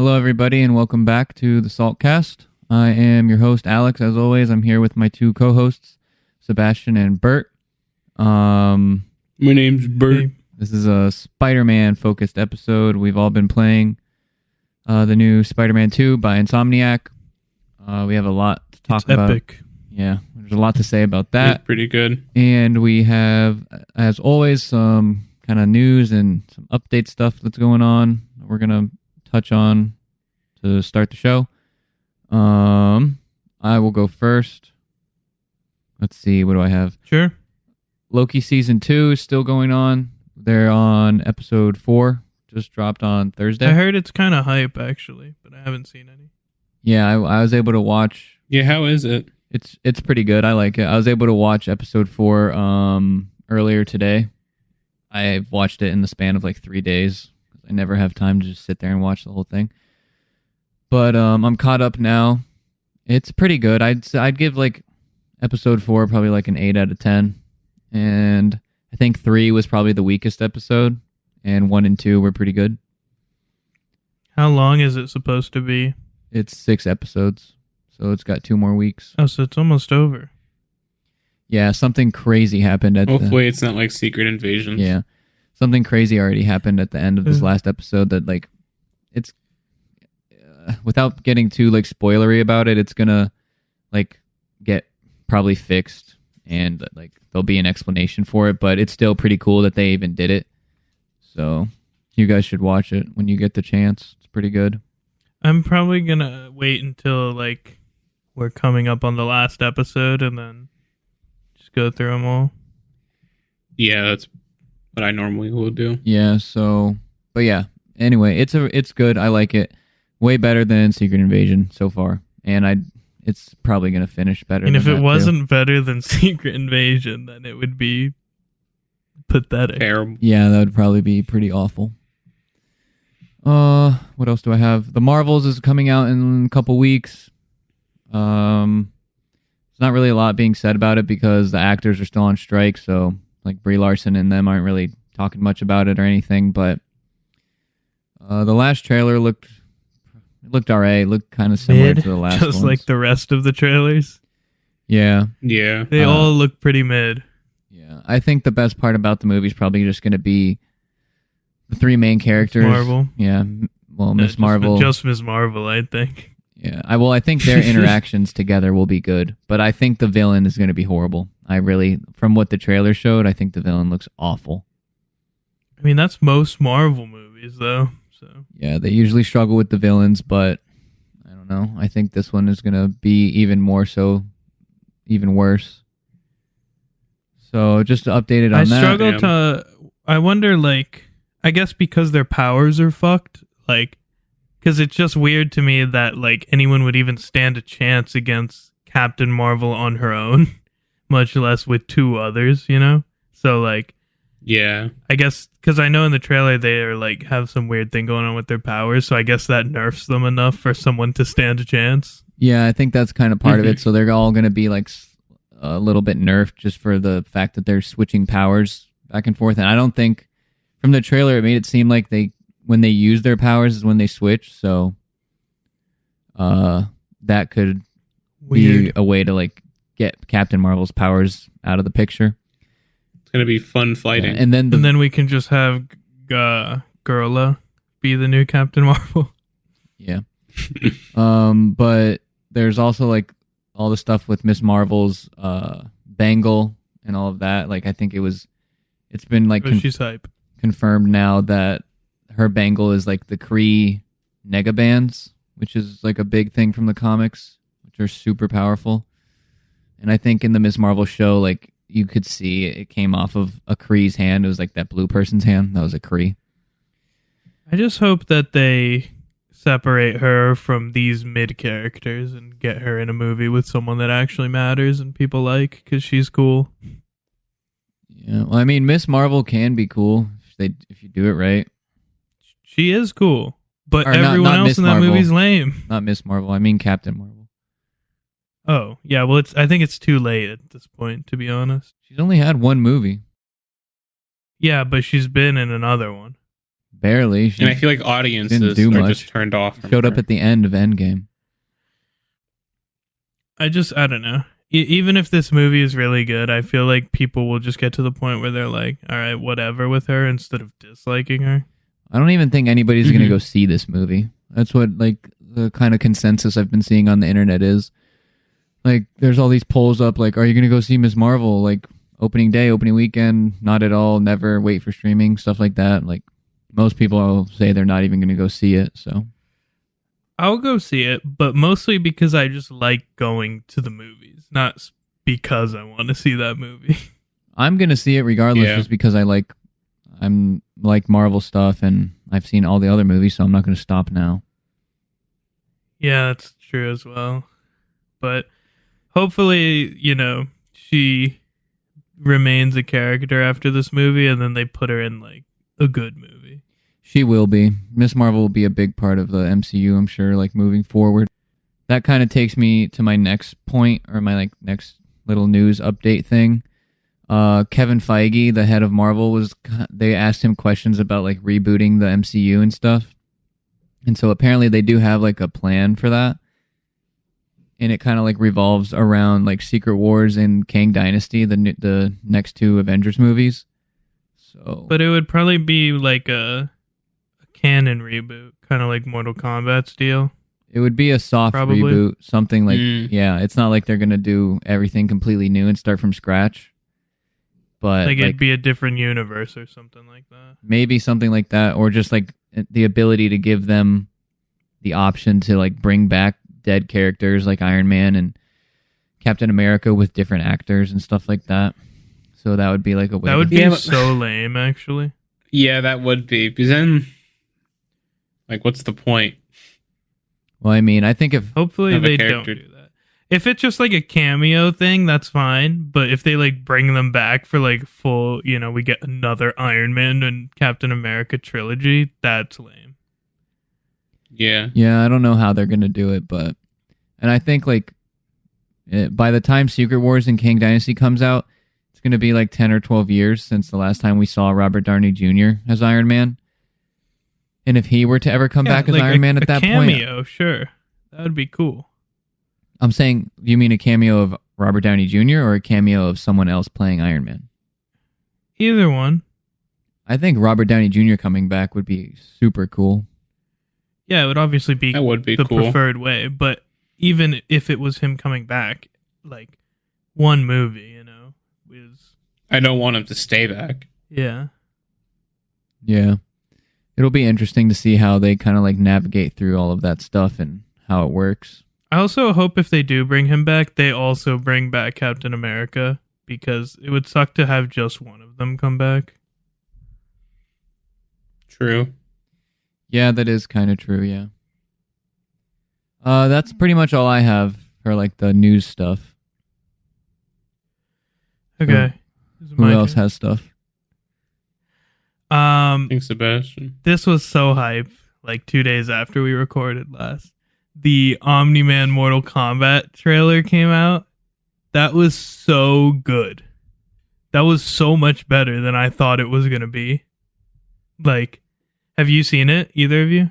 Hello, everybody, and welcome back to the Saltcast. I am your host, Alex. As always, I'm here with my two co-hosts, Sebastian and Bert. My name's Bert. This is a Spider-Man focused episode. We've all been playing the new Spider-Man 2 by Insomniac. We have a lot to talk about. Epic. Yeah, there's a lot to say about that. It's pretty good. And we have, as always, some kind of news and some update stuff that's going on. We're going to touch on to start the show. I will go first. Let's see, what do I have? Sure. Loki season 2 is still going on. They're on episode 4, just dropped on Thursday. I heard it's kind of hype, actually, but I haven't seen any. Yeah, I was able to watch. Yeah, how is it? It's pretty good. I like it. I was able to watch episode 4 earlier today. I watched it in the span of like 3 days. I never have time to just sit there and watch the whole thing. But I'm caught up now. It's pretty good. I'd give like episode 4 probably like an 8 out of 10. And I think 3 was probably the weakest episode. And 1 and 2 were pretty good. How long is it supposed to be? It's 6 episodes. So it's got 2 more weeks. Oh, so it's almost over. Yeah, something crazy happened at Hopefully it's not like Secret Invasion. Yeah. Something crazy already happened at the end of this last episode that like it's without getting too like spoilery about it, it's gonna like get probably fixed and like there'll be an explanation for it, but it's still pretty cool that they even did it. So you guys should watch it when you get the chance. It's pretty good. I'm probably gonna wait until like we're coming up on the last episode and then just go through them all. Yeah, that's what I normally will do. Yeah, so but yeah. Anyway, it's good. I like it. Way better than Secret Invasion so far. And it's probably gonna finish better. And than if it that, wasn't better than Secret Invasion, then it would be pathetic. Terrible. Yeah, that would probably be pretty awful. What else do I have? The Marvels is coming out in a couple weeks. There's not really a lot being said about it because the actors are still on strike, so like Brie Larson and them aren't really talking much about it or anything, but the last trailer looked alright. It looked kind of similar to the last one. Just like the rest of the trailers. Yeah. Yeah. They all look pretty mid. Yeah. I think the best part about the movie is probably just going to be the 3 main characters. Miss Marvel. Yeah. Well, Miss Marvel. Just Miss Marvel, I think. Yeah. I think their interactions together will be good, but I think the villain is going to be horrible. From what the trailer showed, I think the villain looks awful. I mean, that's most Marvel movies, though. So yeah, they usually struggle with the villains, but I don't know. I think this one is going to be even more so, even worse. So just updated on that. I wonder, like, I guess because their powers are fucked, like, because it's just weird to me that, like, anyone would even stand a chance against Captain Marvel on her own, much less with 2 others, you know? So, like, yeah. I guess, because I know in the trailer they are, like, have some weird thing going on with their powers, so I guess that nerfs them enough for someone to stand a chance. Yeah, I think that's kind of part of it. So they're all going to be, like, a little bit nerfed just for the fact that they're switching powers back and forth. And I don't think, from the trailer, it made it seem like when they use their powers is when they switch. So that could be a way to, like, get Captain Marvel's powers out of the picture. It's going to be fun fighting. Yeah, and then we can just have Gorilla be the new Captain Marvel. Yeah. But there's also, like, all the stuff with Miss Marvel's bangle and all of that. Like, I think it's been, like, She's hype. Confirmed now that her bangle is, like, the Kree negabands, which is, like, a big thing from the comics, which are super powerful. And I think in the Miss Marvel show, like, you could see it came off of a Kree's hand. It was like that blue person's hand. That was a Kree. I just hope that they separate her from these mid characters and get her in a movie with someone that actually matters and people like, because she's cool. Yeah, well, I mean, Miss Marvel can be cool if you do it right. She is cool, but Or everyone not else Miss in that Marvel. movie's lame. Not Miss Marvel. I mean Captain Marvel. Oh, yeah, well, I think it's too late at this point, to be honest. She's only had one movie. Yeah, but she's been in another one. Barely. She And I feel like audiences didn't do are much. just turned off. From showed up her. at the end of Endgame. I don't know. Even if this movie is really good, I feel like people will just get to the point where they're like, all right, whatever with her instead of disliking her. I don't even think anybody's Mhm. going to go see this movie. That's what like the kind of consensus I've been seeing on the internet is. Like there's all these polls up like, are you going to go see Ms. Marvel? Like opening day, opening weekend, not at all, never, wait for streaming, stuff like that. Like most people will say they're not even going to go see it. So I'll go see it, but mostly because I just like going to the movies, not because I want to see that movie. I'm going to see it regardless Yeah. just because I'm like Marvel stuff and I've seen all the other movies, so I'm not going to stop now. Yeah, that's true as well. But hopefully, she remains a character after this movie and then they put her in like a good movie. She will be. Miss Marvel will be a big part of the MCU, I'm sure, like moving forward. That kind of takes me to my next point or my like next little news update thing. Kevin Feige, the head of Marvel, they asked him questions about like rebooting the MCU and stuff. And so apparently they do have like a plan for that. And it kind of like revolves around like Secret Wars and Kang Dynasty, the next two Avengers movies. So But it would probably be like a canon reboot, kind of like Mortal Kombat's deal. it would be a soft Probably. reboot, something like, Mm. yeah, it's not like they're going to do everything completely new and start from scratch. But Like it'd be a different universe or something like that. maybe something like that, or just like the ability to give them the option to like bring back dead characters like Iron Man and Captain America with different actors and stuff like that. So that would be like a way That would to- be Yeah, but- so lame, actually. Yeah, that would be. Because then, like, what's the point? Well, I mean, I think if Hopefully Have a they don't character- do that. If it's just like a cameo thing, that's fine. But if they like bring them back for like full, we get another Iron Man and Captain America trilogy, that's lame. Yeah. yeah, I don't know how they're going to do it, but and I think like by the time Secret Wars and Kang Dynasty comes out, it's going to be like 10 or 12 years since the last time we saw Robert Downey Jr. as Iron Man. And if he were to ever come back as like Iron Man at that point, cameo, sure, that would be cool. I'm saying, you mean a cameo of Robert Downey Jr. or a cameo of someone else playing Iron Man? Either one. I think Robert Downey Jr. coming back would be super cool. Yeah, it would obviously be That would be the cool. preferred way. But even if it was him coming back, like one movie, is I don't want him to stay back. yeah. Yeah. It'll be interesting to see how they kind of like navigate through all of that stuff and how it works. I also hope if they do bring him back, they also bring back Captain America, because it would suck to have just one of them come back. True. Yeah, that is kind of true, yeah. That's pretty much all I have for like the news stuff. Okay. This is Who my else turn. has stuff? I think Sebastian. This was so hype, like 2 days after we recorded last. The Omni-Man Mortal Kombat trailer came out. That was so good. That was so much better than I thought it was going to be. Like, have you seen it, either of you?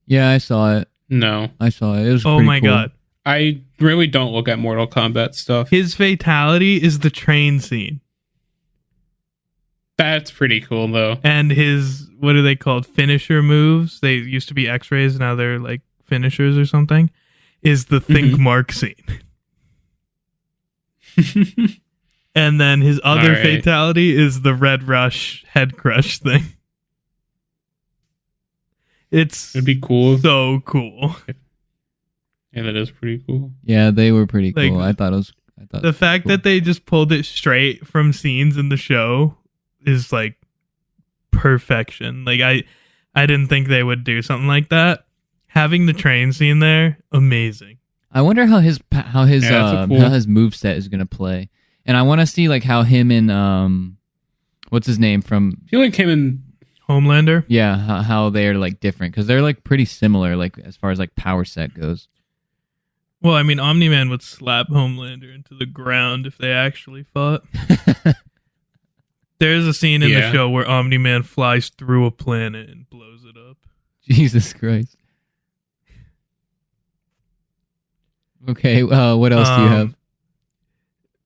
Yeah, I saw it. No. I saw it. It was Oh pretty my cool. god. I really don't look at Mortal Kombat stuff. His fatality is the train scene. That's pretty cool, though. And his, what are they called? Finisher moves. They used to be x-rays, now they're like finishers or something. Is the Think Mhm. Mark scene. And then his other Alright. fatality is the Red Rush head crush thing. It's It'd be cool. so cool. Yeah, that is pretty cool. Yeah, they were pretty Like, cool. I thought it was. The fact that they just pulled it straight from scenes in the show is like perfection. Like I didn't think they would do something like that. Having the train scene there, amazing. I wonder how his Yeah, that's a cool- how his moveset is gonna play, and I want to see like how him and what's his name from I feel like him and Homelander. how they're like different because they're like pretty similar like as far as like power set goes. Well, I mean, Omni-Man would slap Homelander into the ground if they actually fought. There's a scene in the Yeah. show where Omni-Man flies through a planet and blows it up. Jesus Christ. Okay, what else do you have?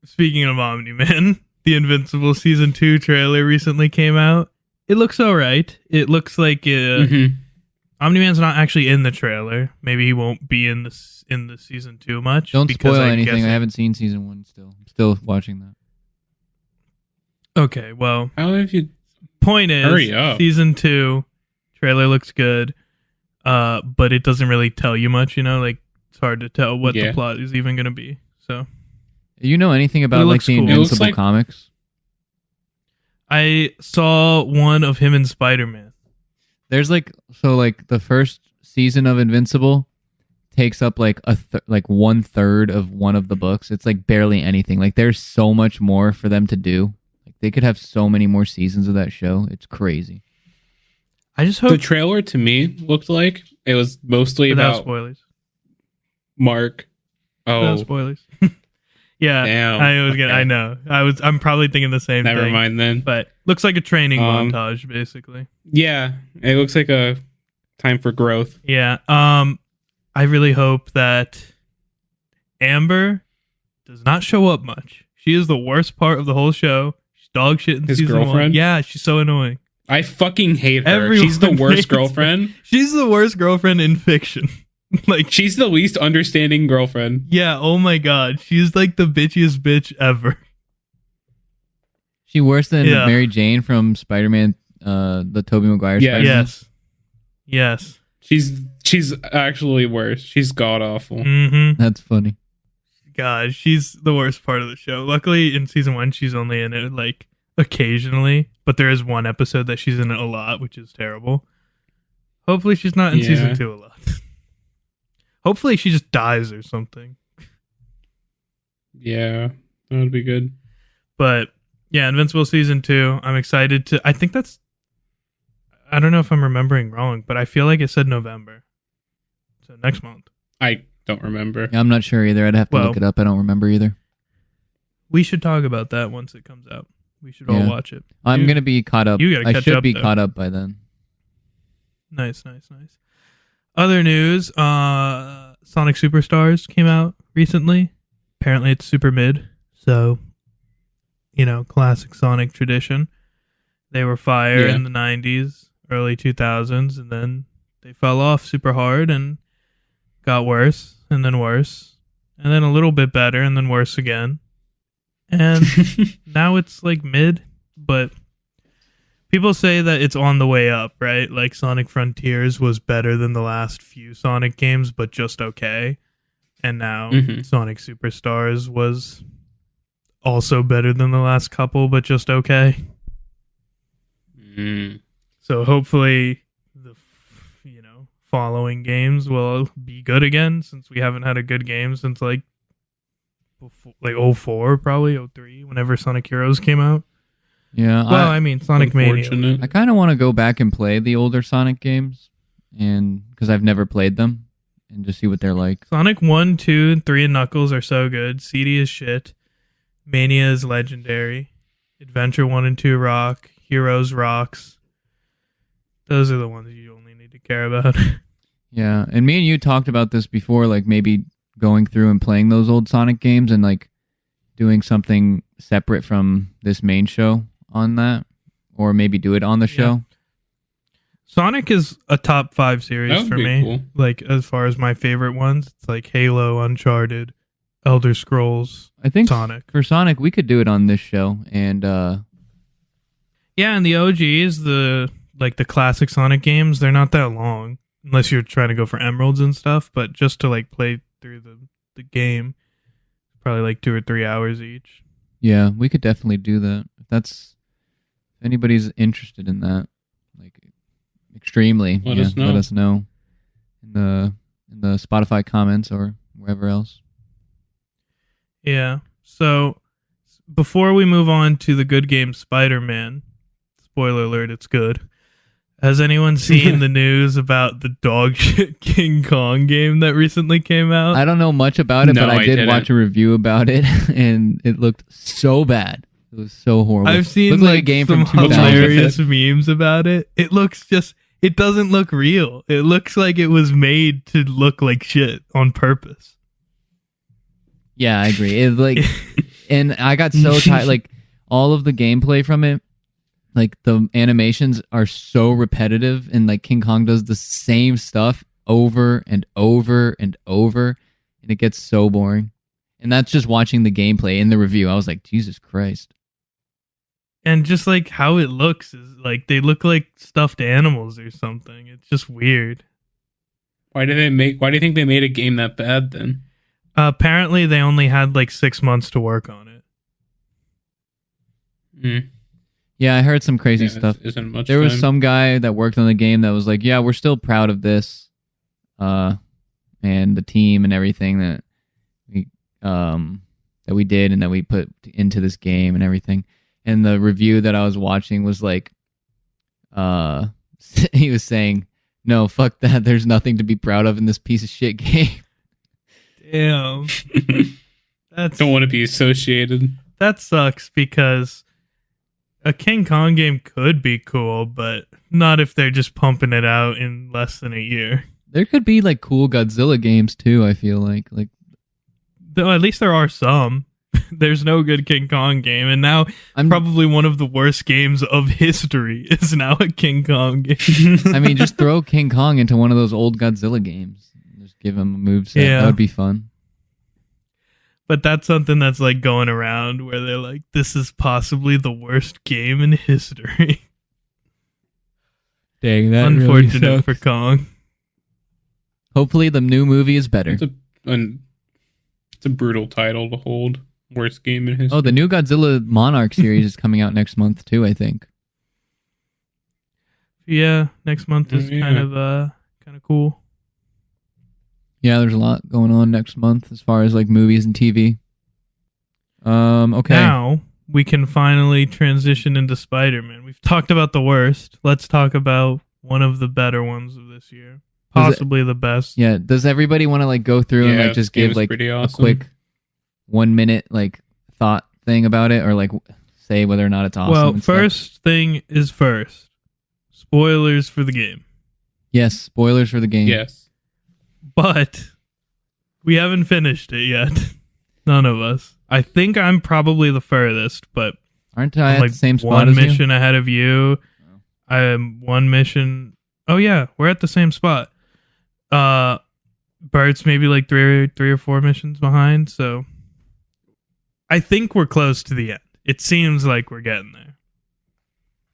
Speaking of Omni-Man, the Invincible Season 2 trailer recently came out. It looks alright. It looks like Mhm. Omni-Man's not actually in the trailer. Maybe he won't be in the Season 2 much. Don't because spoil I anything. guess I haven't seen season 1 still. I'm still watching that. Okay, well, How have you? point is, Hurry up. Season 2 trailer looks good, but it doesn't really tell you much, like, it's hard to tell what Yeah. the plot is even going to be. So, You know anything about like looks the cool. It looks Invincible like- comics? I saw one of him in Spider-Man. There's like the first season of Invincible takes up like like 1/3 of one of the books. It's like barely anything. Like there's so much more for them to do. Like they could have so many more seasons of that show. It's crazy. I just The hope trailer to me looked like it was mostly without about spoilers. Mark. Without Oh, spoilers. Yeah, damn. I Okay. know. I'm probably thinking the same Never thing. mind then. But looks like a training Um, montage, basically. Yeah, it looks like a time for growth. Yeah. I really hope that Amber does not show up much. She is the worst part of the whole show. She's dog shit in His season 1. girlfriend? Yeah, she's so annoying. I fucking hate her. Everyone She's the hates worst her. girlfriend. She's the worst girlfriend in fiction. Like, She's the least understanding girlfriend. yeah, oh my god. She's like the bitchiest bitch ever. She worse than Yeah. Mary Jane from Spider-Man, the Tobey Maguire Yeah. Spider-Man? Yes. She's actually worse. She's god awful. Mm-hmm. That's funny. God, she's the worst part of the show. Luckily, in season 1, she's only in it like occasionally, but there is one episode that she's in it a lot, which is terrible. Hopefully, she's not in Yeah. season 2 a lot. Hopefully, she just dies or something. Yeah, that would be good. But yeah, Invincible season 2. I'm excited to. I think that's. I don't know if I'm remembering wrong, but I feel like it said November, so next month. I don't remember. Yeah, I'm not sure either. I'd have to Well- look it up. I don't remember either. We should talk about that once it comes out. We should all Yeah. watch it. I'm You- gonna be caught up. you gotta I catch should up, be though. caught up by then. Nice. Other news, Sonic Superstars came out recently. Apparently it's super mid, so, classic Sonic tradition. They were fire Yeah. in the 90s, early 2000s, and then they fell off super hard and got worse, and then worse, and then a little bit better, and then worse again. And now it's like mid, but people say that it's on the way up, right? Like Sonic Frontiers was better than the last few Sonic games, but just okay. And now Mhm. Sonic Superstars was also better than the last couple, but just okay. Mm. So hopefully the following games will be good again, since we haven't had a good game since like 04, probably 03, whenever Sonic Heroes came out. Yeah, Well, I mean Sonic Mania. Unfortunate. I kind of want to go back and play the older Sonic games, and because I've never played them, and just see what they're like. Sonic 1, 2, and 3 and Knuckles are so good. CD is shit. Mania is legendary. Adventure 1 and 2 rock. Heroes rocks. Those are the ones you only need to care about. Yeah, and me and you talked about this before, like maybe going through and playing those old Sonic games and like doing something separate from this main show on that, or maybe do it on the show. Sonic is a top 5 That series would for be me. cool. Like, as far as my favorite ones, it's like Halo, Uncharted, Elder Scrolls, I think Sonic. for Sonic we could do it on this show, and Yeah, and the OGs, the classic Sonic games, they're not that long. Unless you're trying to go for emeralds and stuff, but just to like play through the game, probably like 2 or 3 hours each. yeah, we could definitely do that. If anybody's interested in that, like extremely, Let us know. Let us know in the Spotify comments or wherever else. Yeah. So before we move on to the good game Spider-Man, spoiler alert, it's good. Has anyone seen the news about the dog shit King Kong game that recently came out? I don't know much about it, No, but I I did didn't. watch a review about it, and it looked so bad. It was so horrible. I've seen Looked like a game some from 2000. hilarious memes about it. It looks just. It doesn't look real. It looks like it was made to look like shit on purpose. Yeah, I agree. It's like, and I got so tired. Like all of the gameplay from it, like the animations are so repetitive, and like King Kong does the same stuff over and over and over, and it gets so boring. And that's just watching the gameplay in the review. I was like, Jesus Christ. And just like how it looks is like they look like stuffed animals or something. It's just weird. Why do you think they made a game that bad then? Apparently, they only had like 6 months to work on it. Mm. Yeah, I heard some crazy Yeah, stuff. Isn't much There was time. some guy that worked on the game that was like, yeah, we're still proud of this, and the team and everything that we did and that we put into this game and everything. And the review that I was watching was like, he was saying, no, fuck that. There's nothing to be proud of in this piece of shit game. Damn. Don't want to be associated. That sucks because a King Kong game could be cool, but not if they're just pumping it out in less than a year. There could be like cool Godzilla games too, I feel like. Though at least there are some. There's no good King Kong game, and now probably one of the worst games of history is now a King Kong game. I mean, just throw King Kong into one of those old Godzilla games. Just give him a moveset. Yeah. That would be fun. But that's something that's like going around where they're like, this is possibly the worst game in history. Dang, that Unfortunate for Kong. Hopefully the new movie is better. It's a brutal title to hold. Worst game in history. Oh, the new Godzilla Monarch series is coming out next month too, I think. Yeah, next month is Yeah. kind of cool. Yeah, there's a lot going on next month as far as like movies and TV. Okay. Now we can finally transition into Spider-Man. We've talked about the worst. Let's talk about one of the better ones of this year. Possibly the best. Yeah, does everybody want to like go through and like this just game give is like pretty a awesome. quick 1 minute like thought thing about it, or like say whether or not it's awesome? Well, and stuff? first thing is first. Spoilers for the game. Yes, spoilers for the game. Yes. But we haven't finished it yet. None of us. I think I'm probably the furthest, but Aren't I I'm at like the same spot one as you? mission ahead of you. I am one mission. Oh yeah, we're at the same spot. Bert's maybe like three or four missions behind, so I think we're close to the end. It seems like we're getting there.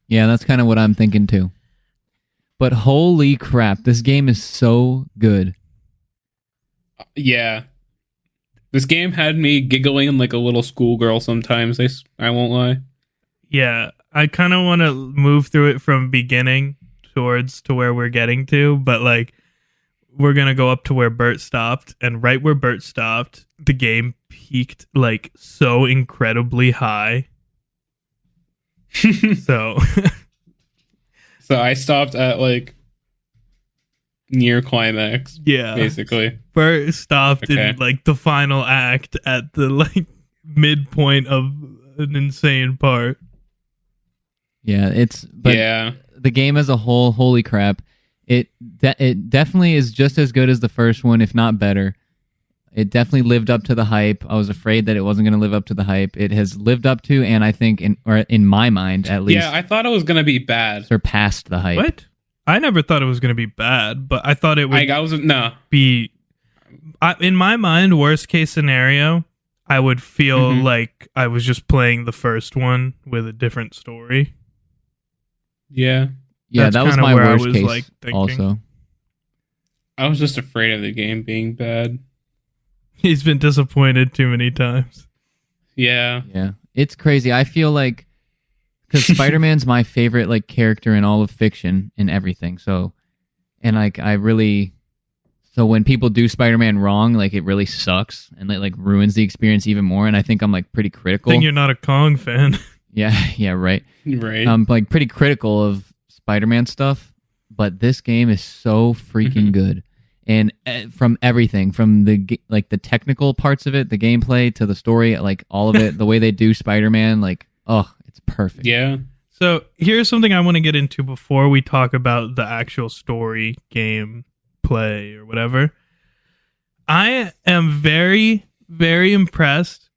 Yeah, that's kind of what I'm thinking too. But holy crap, this game is so good. Yeah. This game had me giggling like a little schoolgirl sometimes. I won't lie. Yeah, I kind of want to move through it from beginning towards to where we're getting to, but like we're going to go up to where Bert stopped, and right where Bert stopped, the game peaked like so incredibly high. So So I stopped at like near climax, yeah, basically. Bert stopped Okay. in like the final act at the like midpoint of an insane part. Yeah, but Yeah. the game as a whole, holy crap. It definitely is just as good as the first one, if not better. It definitely lived up to the hype. I was afraid that it wasn't going to live up to the hype. It has lived up to, and I think, in my mind at least, Yeah, I thought it was gonna be bad. surpassed the hype. What? I never thought it was going to be bad, but I thought it would I was no. be in my mind, worst case scenario, I would feel Mhm. like I was just playing the first one with a different story. Yeah. Yeah, That's that was kinda my where I worst was, case like, thinking. also. I was just afraid of the game being bad. He's been disappointed too many times. Yeah. Yeah, it's crazy. I feel like because Spider-Man's my favorite like character in all of fiction and everything. So, and like so when people do Spider-Man wrong, like it really sucks and it like ruins the experience even more. And I think I'm like pretty critical. I think you're not a Kong fan. Yeah, yeah, right. Right. I'm like pretty critical of Spider-Man stuff, but this game is so freaking Mhm. good. And from everything, from the technical parts of it, the gameplay to the story, like all of it, the way they do Spider-Man, like Oh, it's perfect. Yeah. So here's something I want to get into before we talk about the actual story, game, play, or whatever. I am very, very impressed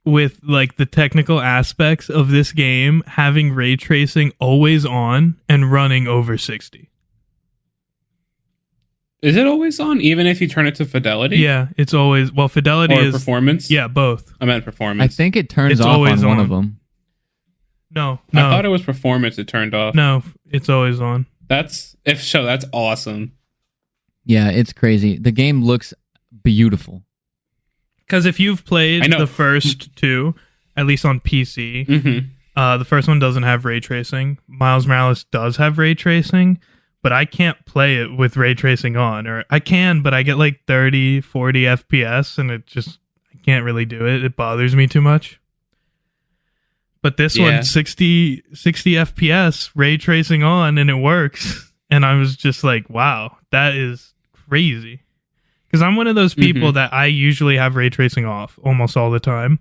with like the technical aspects of this game having ray tracing always on and running over 60. Is it always on, even if you turn it to fidelity? Yeah, it's always fidelity Or is performance? Yeah, both. I meant I performance. think it turns It's off always on one on. of them. No, I thought it was performance it turned off. no, it's always on. That's awesome. Yeah, it's crazy. The game looks beautiful. Because if you've I played know. the first two, at least on PC, Mm-hmm. the first one doesn't have ray tracing. Miles Morales does have ray tracing, but I can't play it with ray tracing on. Or I can, but I get like 30, 40 FPS, and I can't really do it. It bothers me too much. But this Yeah. one, 60 FPS, ray tracing on, and it works. And I was just like, wow, that is crazy. Because I'm one of those people that I usually have ray tracing off almost all the time.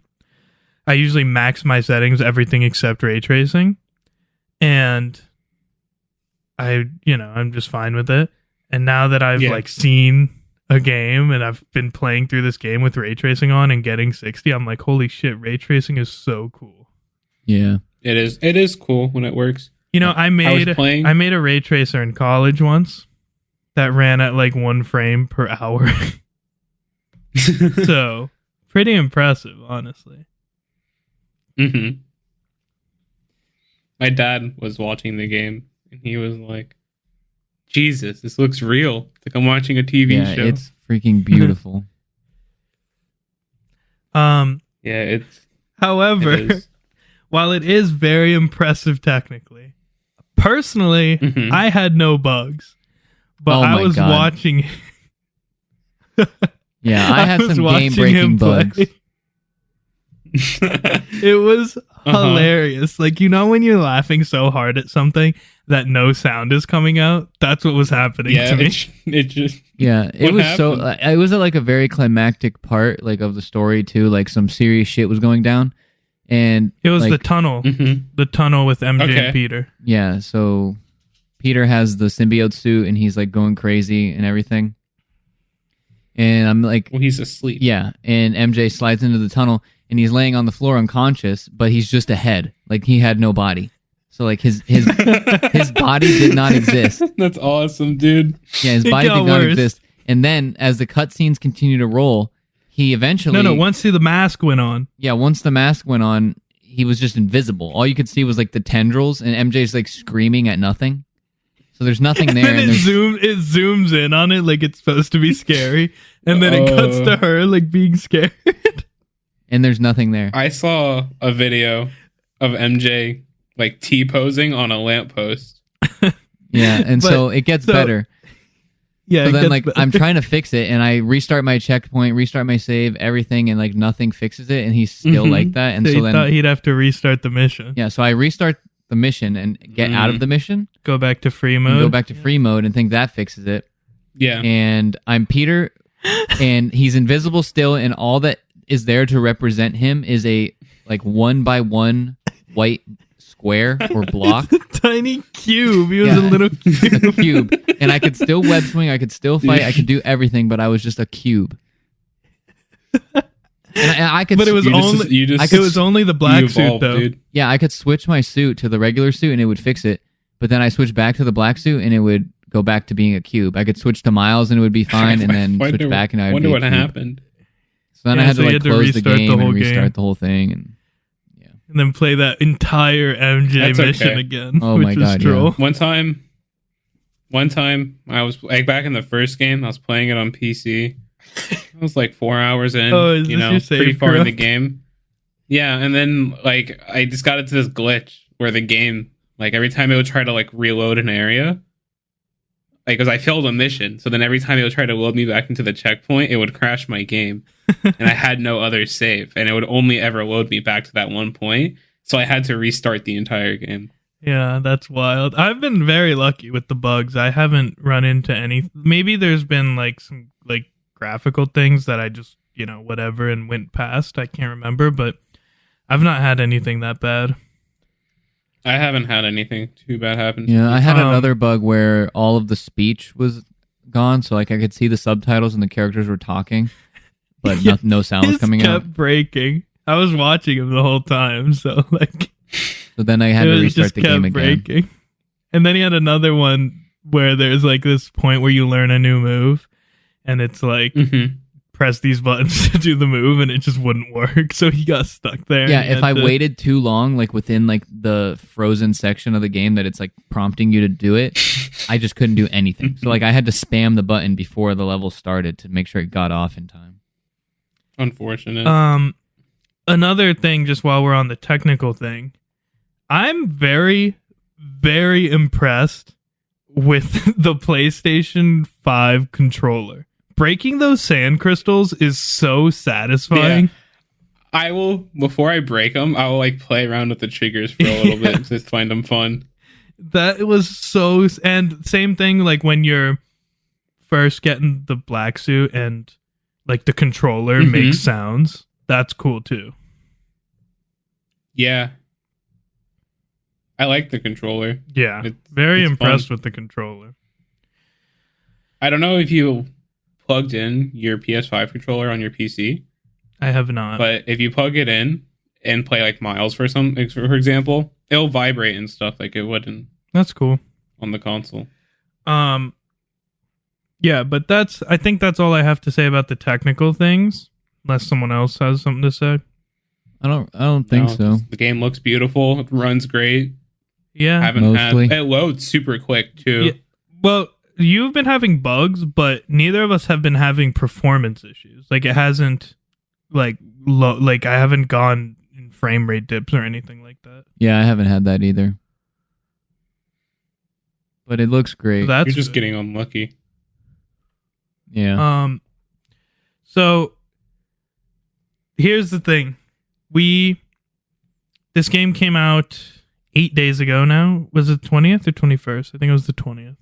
I usually max my settings, everything except ray tracing. And I'm just fine with it. And now that I've like seen a game and I've been playing through this game with ray tracing on and getting 60, I'm like, holy shit, ray tracing is so cool. Yeah. It is cool when it works. I made playing- I made a ray tracer in college once that ran at like 1 frame per hour. So pretty impressive, honestly. Mm-hmm. My dad was watching the game and he was like, Jesus, this looks real. Like I'm watching a TV Yeah, show. it's freaking beautiful. Yeah, it However, is. while it is very impressive technically, personally, Mhm. I had no bugs. But Oh I my was God. watching Yeah, I had was some watching game-breaking him play. bugs. It was hilarious. Like, when you're laughing so hard at something that no sound is coming out? That's what was happening Yeah, to me. it just Yeah, it What was happened? it was like a very climactic part like of the story too. Like some serious shit was going down, and It was like, the tunnel. Mhm. The tunnel with MJ Okay. and Peter. yeah. So Peter has the symbiote suit, and he's like going crazy and everything. And I'm like, Well, he's asleep. yeah. And MJ slides into the tunnel, and he's laying on the floor unconscious, but he's just a head. Like he had no body. So like his his body did not exist. That's awesome, dude. Yeah, his It body got did not worse. exist. And then as the cutscenes continue to roll, he eventually No, once the mask went on. yeah, once the mask went on, he was just invisible. All you could see was like the tendrils, and MJ's like screaming at nothing. So there's nothing there. And and it there's- zooms in on it like it's supposed to be scary. And then it cuts to her like being scared. and there's nothing there. I saw a video of MJ like T-posing on a lamppost. Yeah, and But- so it gets so- better. Yeah. So it then gets like better. I'm trying to fix it, and I restart my checkpoint, restart my save, everything, and like nothing fixes it, and he's still Mhm. like that. And So so he then thought he'd have to restart the mission. yeah, so I restart the mission and get out of the mission, Go back to free and mode. go back to free mode, and think that fixes it. Yeah. And I'm Peter, and he's invisible still, and all that is there to represent him is a like 1x1 white square or block, Tiny cube. He was Yeah. a little cube. a cube, and I could still web swing, I could still fight, I could do everything, but I was just a cube. And I could, But it was You only just, you just it was only the black you suit evolved, though. dude. yeah, I could switch my suit to the regular suit, and it would fix it. But then I switched back to the black suit, and it would go back to being a cube. I could switch to Miles, and it would be fine, and then switch back, and I would wonder be a what cube. happened. So then Yeah, I had so to you like had to close the restart the game whole and restart game. the whole thing, and And then play that entire MJ That's mission okay. again. Oh which my was God, troll. One time I was like back in the first game, I was playing it on PC. I was like 4 hours in, Oh, is this your save pretty far in the correct? game. Yeah, and then like I just got into this glitch where the game, like every time it would try to like reload an area, like because I failed a mission, so then every time it would try to load me back into the checkpoint, it would crash my game, and I had no other save, and it would only ever load me back to that one point. So I had to restart the entire game. Yeah, that's wild. I've been very lucky with the bugs. I haven't run into any. Maybe there's been like some like graphical things that I just whatever and went past. I can't remember, but I've not had anything that bad. I haven't had anything too bad happen. to Yeah, me. I had Um, another bug where all of the speech was gone, so like I could see the subtitles and the characters were talking, but Yeah, no sound was His coming kept out. breaking. I was watching him the whole time, so like So then I had it to was restart just the game kept again. breaking. And then he had another one where there's like this point where you learn a new move, and it's like Mhm. press these buttons to do the move, and it just wouldn't work. So he got stuck there. Yeah, and he if had I to- waited too long, like within like the frozen section of the game that it's like prompting you to do it, I just couldn't do anything. So like I had to spam the button before the level started to make sure it got off in time. Unfortunate. Another thing, just while we're on the technical thing, I'm very, very impressed with the PlayStation 5 controller. Breaking those sand crystals is so satisfying. I will, before I break them, I will like play around with the triggers for a little Yeah. bit, just find them fun. That was so, and same thing like when you're first getting the black suit and like the controller Mhm. makes sounds. That's cool too. Yeah. I like the controller. Yeah, It's- very it's impressed fun. with the controller. I don't know if you plugged in your PS5 controller on your PC, I have not. but if you plug it in and play like Miles for example, it'll vibrate and stuff like it would That's cool. on the console. Yeah, but I think that's all I have to say about the technical things, unless someone else has something to say. I don't think No, so. The game looks beautiful. It runs great. Yeah. Haven't Mostly. had it loads super quick too. Yeah. Well, you've been having bugs, but neither of us have been having performance issues. Like it hasn't like like I haven't gone in frame rate dips or anything like that. Yeah, I haven't had that either. But it looks great. So that's You're just good. getting unlucky. Yeah. So here's the thing. This game came out 8 days ago now. Was it 20th or 21st? I think it was the 20th.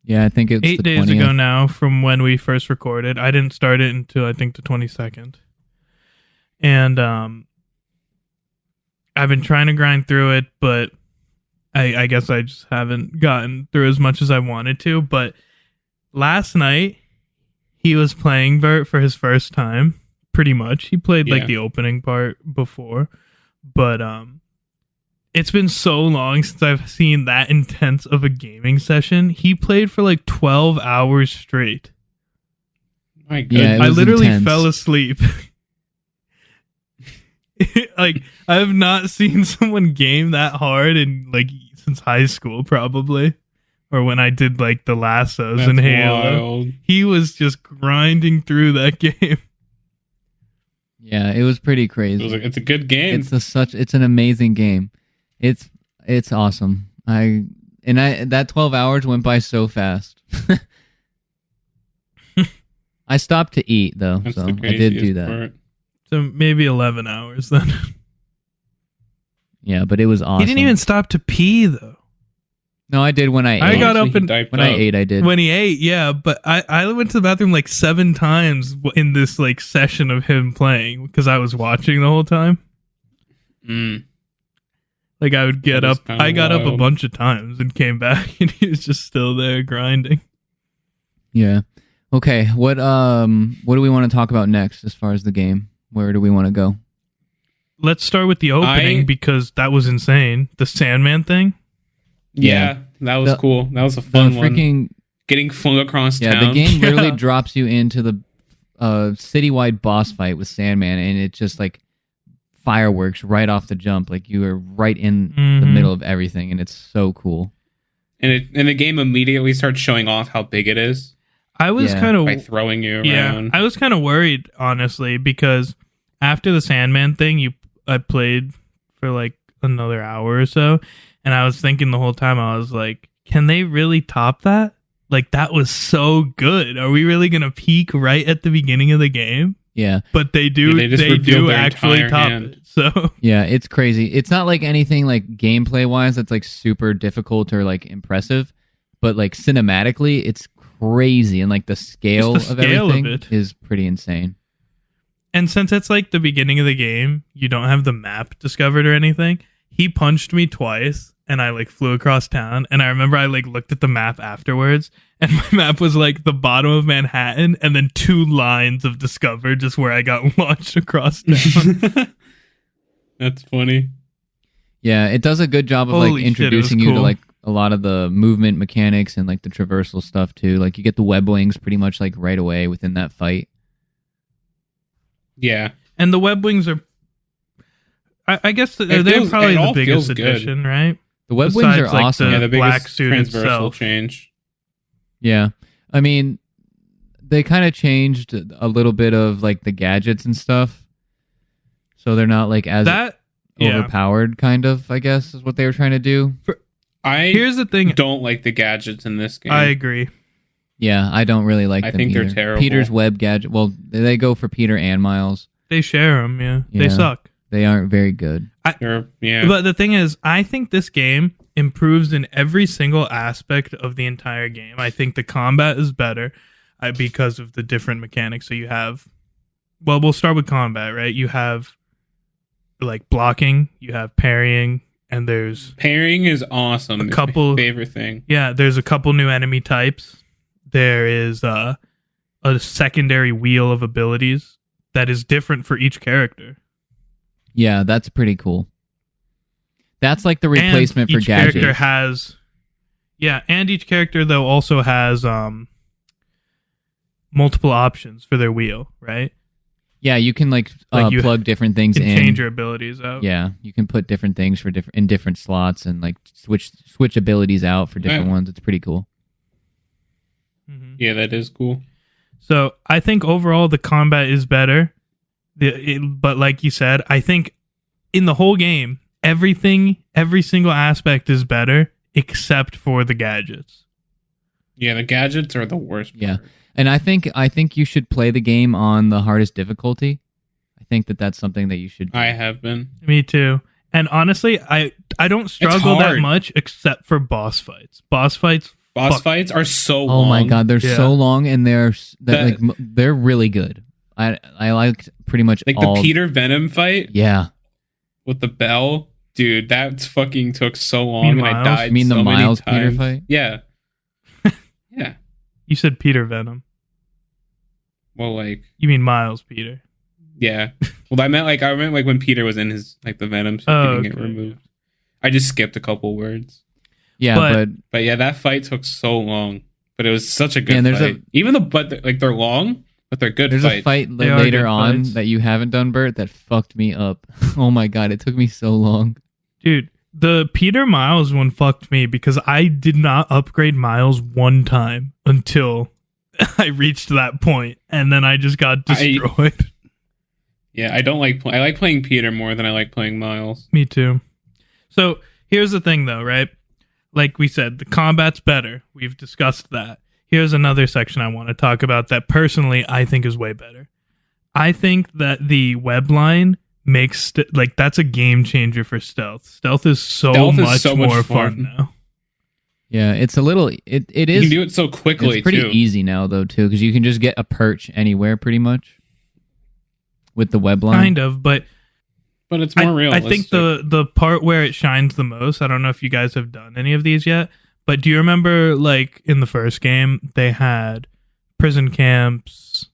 Yeah, I think it's 8 the days 20th. ago now from when we first recorded. I didn't start it until I think the 22nd. And I've been trying to grind through it, but I guess I just haven't gotten through as much as I wanted to. But last night, he was playing Vert for his first time, pretty much. He played like Yeah. the opening part before, but it's been so long since I've seen that intense of a gaming session. He played for like 12 hours straight. My Yeah, goodness. it I was literally intense. fell asleep. Like I have not seen someone game that hard in like since high school probably, or when I did like the lassos That's in Halo. wild. He was just grinding through that game. Yeah, it was pretty crazy. It's a good game. It's an amazing game. It's awesome. That 12 hours went by so fast. I stopped to eat though, That's so the I did craziest do that. part. So maybe 11 hours then. Yeah, but it was awesome. He didn't even stop to pee though. No, I did when I ate. I got Actually, up and- he diped when I up. ate, I did. When he ate, yeah, but I went to the bathroom like 7 times in this like session of him playing because I was watching the whole time. Mm. Like I would get That is up, kinda I got up a wild. bunch of times and came back, and he was just still there grinding. Yeah. Okay. What do we want to talk about next as far as the game? Where do we want to go? Let's start with the opening because that was insane. The Sandman thing. Yeah, that was The- cool. That was a The fun one. freaking Getting flung across yeah, town. the game literally Yeah. drops you into the citywide boss fight with Sandman, and it just like fireworks right off the jump. Like you are right in the Mhm. middle of everything, and it's so cool. and the game immediately starts showing off how big it is I was Yeah. kind by of throwing you yeah. around. I was kind of worried honestly because after the Sandman thing, I played for like another hour or so, and I was thinking the whole time I was like, can they really top that? Like that was so good. Are we really gonna peak right at the beginning of the game? Yeah, But they do. Yeah, they just they revealed do their actually entire top hand. it. So yeah, it's crazy. It's not like anything like gameplay wise that's like super difficult or like impressive, but like cinematically, it's crazy, and like the scale, Just the scale of of everything it. is pretty insane. And since it's like the beginning of the game, you don't have the map discovered or anything. he punched me twice and I like flew across town, and I remember I like looked at the map afterwards, and my map was like the bottom of Manhattan and then 2 lines of Discover, just where I got launched across town. That's funny. Yeah, it does a good job of Holy like shit, it was introducing you to cool. like a lot of the movement mechanics and like the traversal stuff too. Like you get the web wings pretty much like right away within that fight. Yeah. And the web wings are, I guess they're feels- probably it the all biggest feels good. addition, right? The web wings are Besides, like, awesome. Yeah, the black biggest suit transversal itself. change. Yeah. I mean, they kind of changed a little bit of like the gadgets and stuff. So they're not like as That yeah. overpowered, kind of, I guess, is what they were trying to do. I Here's the thing. don't like the gadgets in this game. I agree. Yeah, I don't really like I them think they're either. terrible. Peter's web gadget. Well, they go for Peter and Miles. They share them. Yeah. Yeah. They suck. They aren't very good. Yeah. But the thing is, I think this game improves in every single aspect of the entire game. I think the combat is better because of the different mechanics. So you have, well, we'll start with combat, right? You have like blocking, you have parrying, and there's Pairing is awesome. It's couple- my favorite thing. there's a couple new enemy types. There is a secondary wheel of abilities that is different for each character. Yeah, that's pretty cool. That's like the replacement And for each character gadgets. has, and each character though also has multiple options for their wheel, right? Yeah, you can like, Like you plug different things You can in. change your abilities out. Yeah, you can put different things for different slots and like switch abilities out for different Yeah. ones. It's pretty cool. Mhm. Yeah, that is cool. So I think overall the combat is better. But like you said, I think in the whole game, every single aspect is better except for the gadgets. Yeah, the gadgets are the worst. Yeah. part. And I think you should play the game on the hardest difficulty. I think that's something that you should do. I have been. Me too. And honestly, I don't struggle that hard. much except for boss fights. Boss fights. Boss Fuck. fights are so Oh long. my god, they're Yeah. so long and That- they're really good. I liked pretty much Like all. the Peter Venom fight Yeah, with the bell. Dude, that fucking took so long mean and I Miles? died You mean the so many Miles Peter times. fight? Yeah. Yeah. You said Peter Venom. Well, like, You mean Miles Peter. yeah. Well, I meant like when Peter was in his like the Venom suit Oh, getting it okay. removed. I just skipped a couple words. yeah, But- But yeah, that fight took so long. But it was such a good Yeah, and there's fight. Even they're long, but they're good there's fights. a fight They are later good on fights. that you haven't done, Bert, that fucked me up. Oh my god, it took me so long. Dude, the Peter Miles one fucked me because I did not upgrade Miles one time until I reached that point, and then I just got destroyed. Yeah, I don't like. I like playing Peter more than I like playing Miles. Me too. So here's the thing, though, right? Like we said, the combat's better. We've discussed that. Here's another section I want to talk about that personally I think is way better. I think that the web line makes that's a game changer for stealth. Stealth is Stealth is much so much more fun. fun now. Yeah, it's a little. It You is. can do it so quickly It's pretty too. easy now though too, because you can just get a perch anywhere pretty much with the web line. Kind of, but But it's more I realistic. think the part where it shines the most, I don't know if you guys have done any of these yet, but do you remember like in the first game they had prison camps,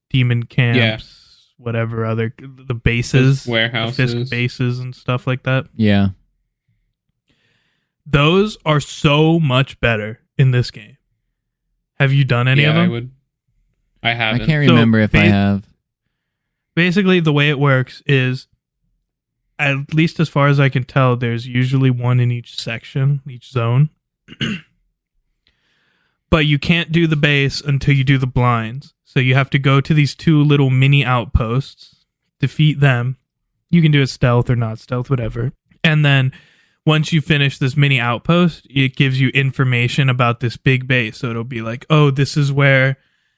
demon camps, whatever other the bases, warehouses. the Fisk bases and stuff like that? Yeah, Those are so much better in this game. Have you done any of them? I I haven't. can't remember if I ba- have. Basically, the way it works is, at least as far as I can tell, there's usually one in each section, each zone. But you can't do the base until you do the blinds. So you have to go to these 2 little mini outposts, defeat them. You can do it stealth or not stealth, whatever. And then once you finish this mini outpost, it gives you information about this big base. So it'll be like, oh, this is where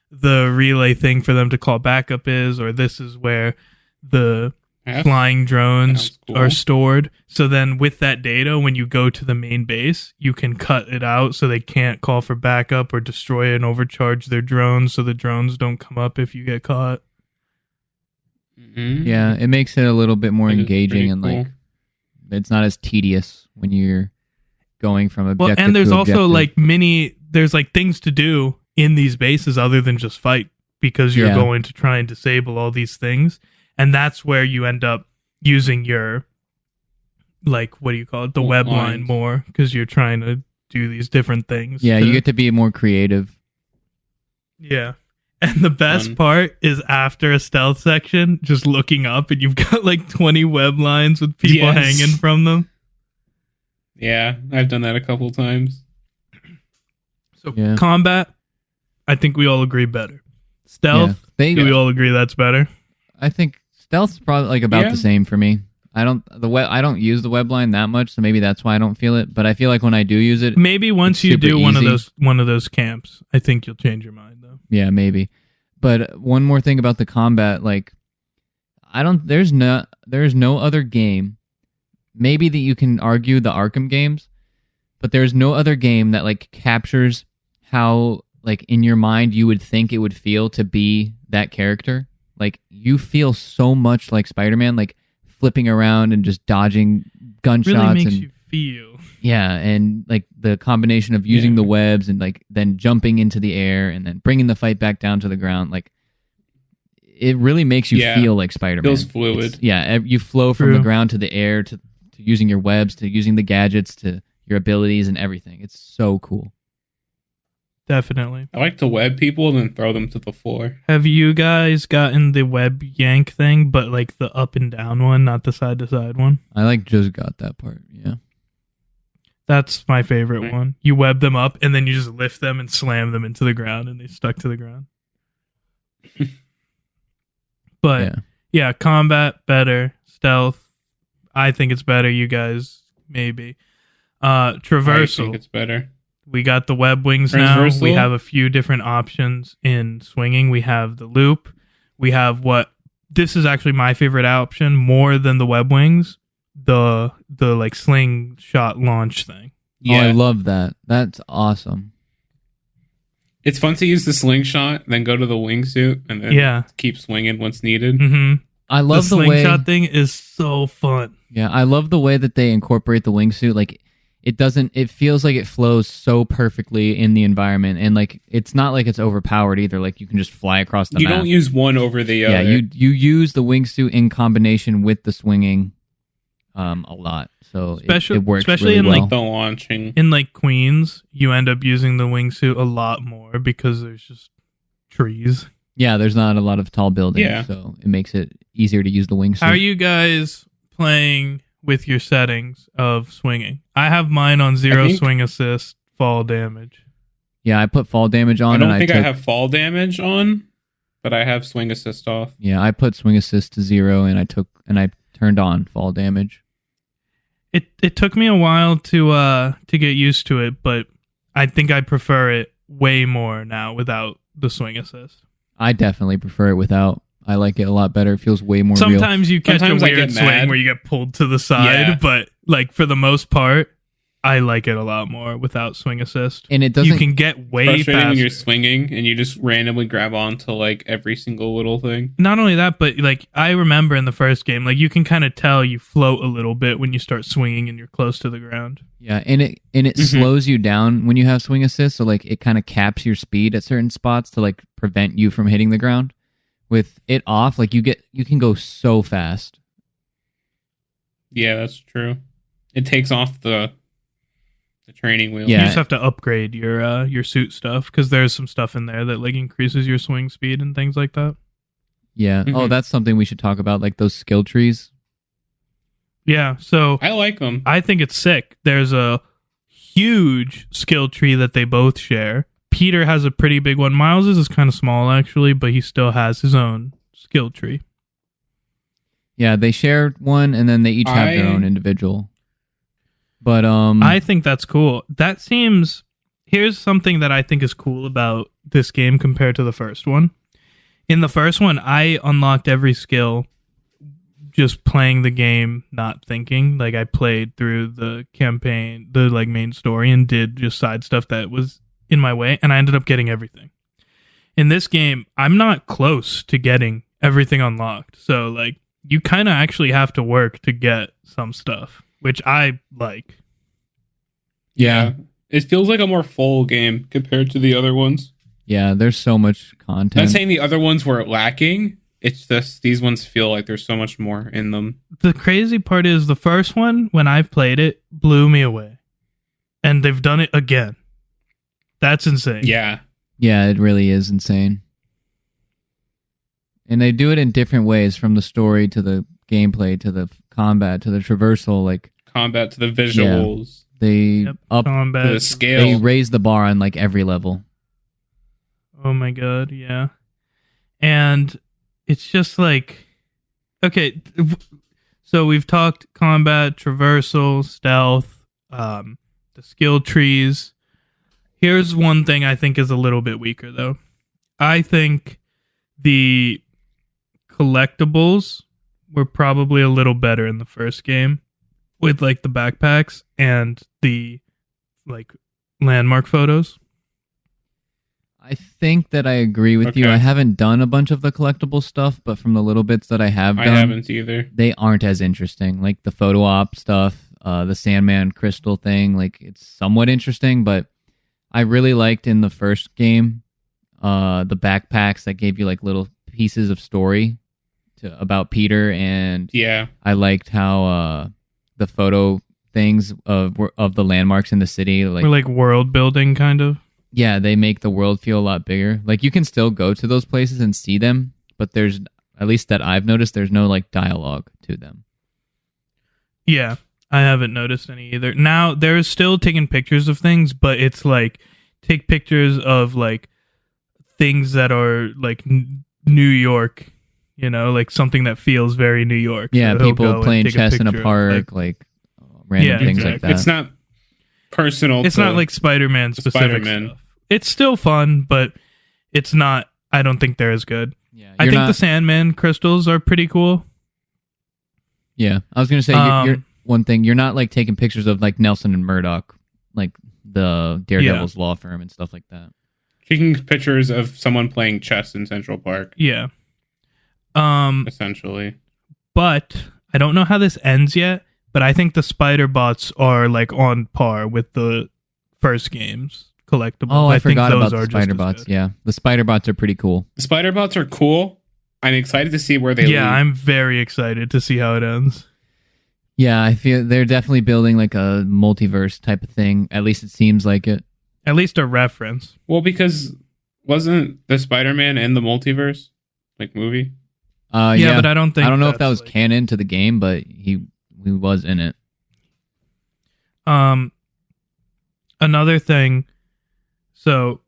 the relay thing for them to call backup is, or this is where the Yeah. flying drones Sounds cool. are stored. So then with that data, when you go to the main base, you can cut it out so they can't call for backup or destroy and overcharge their drones so the drones don't come up if you get caught. Mhm. Yeah, it makes it a little bit more That is engaging pretty and like cool. It's not as tedious when you're going from Well, objective and there's to also objective. there's like things to do in these bases other than just fight, because you're Yeah. going to try and disable all these things, and that's where you end up using your, like, what do you call it, the web line Lines. more, because you're trying to do these different things. Yeah, to- you get to be more creative. yeah. And the best Fun. part is after a stealth section, just looking up and you've got like 20 web lines with people Yes. hanging from them. Yeah, I've done that a couple times. So Yeah. combat, I think we all agree better. Stealth, Yeah. do we all agree that's better? I think stealth's probably like about Yeah. the same for me. I don't use the web line that much, so maybe that's why I don't feel it. But I feel like when I do use it, Maybe once It's you super do easy. one of those camps, I think you'll change your mind though. yeah, maybe. But one more thing about the combat, like there's no other game. Maybe that you can argue the Arkham games, but there's no other game that like captures how like in your mind you would think it would feel to be that character. Like you feel so much like Spider-Man, like flipping around and just dodging gunshots Really makes and you feel. yeah, and like the combination of using Yeah. the webs and like then jumping into the air and then bringing the fight back down to the ground, like it really makes you Yeah. feel like Spider-Man. Feels fluid. You flow from True. the ground to the air to using your webs to using the gadgets to your abilities and everything. It's so cool. Definitely. I like to web people and then throw them to the floor. Have you guys gotten the web yank thing, but like the up and down one, not the side to side one? I like just got that part. Yeah. That's my favorite Right. one. You web them up and then you just lift them and slam them into the ground and they stuck to the ground. But Yeah. yeah, combat better, stealth. I think it's better. You guys maybe. I think Traversal. it's better. We got the web wings now. Transversal? We have a few different options in swinging. We have the loop. We have what this is actually my favorite option more than the web wings. The like slingshot launch thing. Yeah, Oh, I love that. That's awesome. it's fun to use the slingshot, then go to the wingsuit, and then Yeah. keep swinging once needed. Mm-hmm. I love the the way slingshot thing is so fun. Yeah, I love the way that they incorporate the wingsuit. Like, it feels like it flows so perfectly in the environment, and like it's not like it's overpowered either. Like you can just fly across the You map. don't use one over the other. Yeah, you use the wingsuit in combination with the swinging, a lot. So it works Especially really in, well. like, the launching. In like Queens, you end up using the wingsuit a lot more because there's just trees. Yeah, there's not a lot of tall buildings, Yeah. so it makes it easier to use the wingsuit. How are you guys playing with your settings of swinging? I have mine on zero think- swing assist, fall damage. Yeah, I put fall damage on. I don't and think I took, have fall damage on, but I have swing assist off. Yeah, I put swing assist to 0, and I turned on fall damage. It took me a while to get used to it, but I think I prefer it way more now without the swing assist. I definitely prefer it without. I like it a lot better. It feels way more real. Sometimes you catch Sometimes a I weird get swing mad. where you get pulled to the side, Yeah. but like for the most part, I like it a lot more without swing assist. And it doesn't. You can get way Frustrating when you're faster. swinging and you just randomly grab onto like every single little thing. Not only that, but like I remember in the first game, like you can kind of tell you float a little bit when you start swinging and you're close to the ground. Yeah, and it Mhm. slows you down when you have swing assist. So like it kind of caps your speed at certain spots to like prevent you from hitting the ground. With it off, like you can go so fast. Yeah, that's true. It takes off the training wheel. Yeah. You just have to upgrade your suit stuff because there's some stuff in there that like increases your swing speed and things like that. Yeah. Oh, Mhm. that's something we should talk about, like those skill trees. Yeah, so I like them. I think it's sick. There's a huge skill tree that they both share. Peter has a pretty big one. Miles's is kind of small actually, but he still has his own skill tree. Yeah, they share one, and then they each have their I- own individual. But I think that's cool. That seems. Here's something that I think is cool about this game compared to the first one. In the first one, I unlocked every skill just playing the game, not thinking. Like I played through the campaign, the like main story, and did just side stuff that was in my way, and I ended up getting everything. In this game, I'm not close to getting everything unlocked. So like you kind of actually have to work to get some stuff, which I like. Yeah. It feels like a more full game compared to the other ones. Yeah, there's so much content. Not saying the other ones were lacking. It's just these ones feel like there's so much more in them. The crazy part is the first one, when I've played it, blew me away. And they've done it again. That's insane. Yeah. Yeah, it really is insane. And they do it in different ways, from the story to the gameplay to the combat to the traversal. Like, Combat to the visuals, they up to Combat. the scale. they raise the bar on like every level. Oh my god, yeah. And it's just like, okay, so we've talked combat, traversal, stealth, the skill trees. Here's one thing I think is a little bit weaker, though. I think the collectibles were probably a little better in the first game, with like the backpacks and the like landmark photos. I think that I agree with you. Okay. I haven't done a bunch of the collectible stuff, but from the little bits that I have done, I haven't either. they aren't as interesting. Like the photo op stuff, the Sandman crystal thing, like it's somewhat interesting, but I really liked in the first game the backpacks that gave you like little pieces of story about Peter, and Yeah. I liked how the photo things of the landmarks in the city, Or like world building, kind of. yeah, they make the world feel a lot bigger. Like you can still go to those places and see them, but there's, at least that I've noticed, there's no like dialogue to them. Yeah, I haven't noticed any either. Now, there's still taking pictures of things, but it's like take pictures of like things that are like New York, you know, like something that feels very New York. Yeah, So he'll go people and playing take chess in a picture of, park, like random Yeah, things exactly. like that. It's not personal. It's to not like Spider-Man specific Spider-Man. stuff. It's still fun, but it's not. I don't think they're as good. yeah, I you're think not- the Sandman crystals are pretty cool. Yeah, I was gonna say you're one thing. You're not like taking pictures of like Nelson and Murdoch, like the Daredevil's law firm and stuff like that. taking pictures of someone playing chess in Central Park, Yeah. essentially. But I don't know how this ends yet. But I think the spider bots are like on par with the first game's collectibles. Oh, I think forgot those about the are just spider as bots. good. Yeah, the spider bots are pretty cool. The spider bots are cool. I'm excited to see where they Yeah, lead. I'm very excited to see how it ends. Yeah, I feel they're definitely building like a multiverse type of thing. At least it seems like it. At least a reference. Well, because wasn't the Spider-Man in the multiverse like movie? Yeah, but I don't think I don't know if that that's, was like- canon to the game, but he was in it. Another thing. So,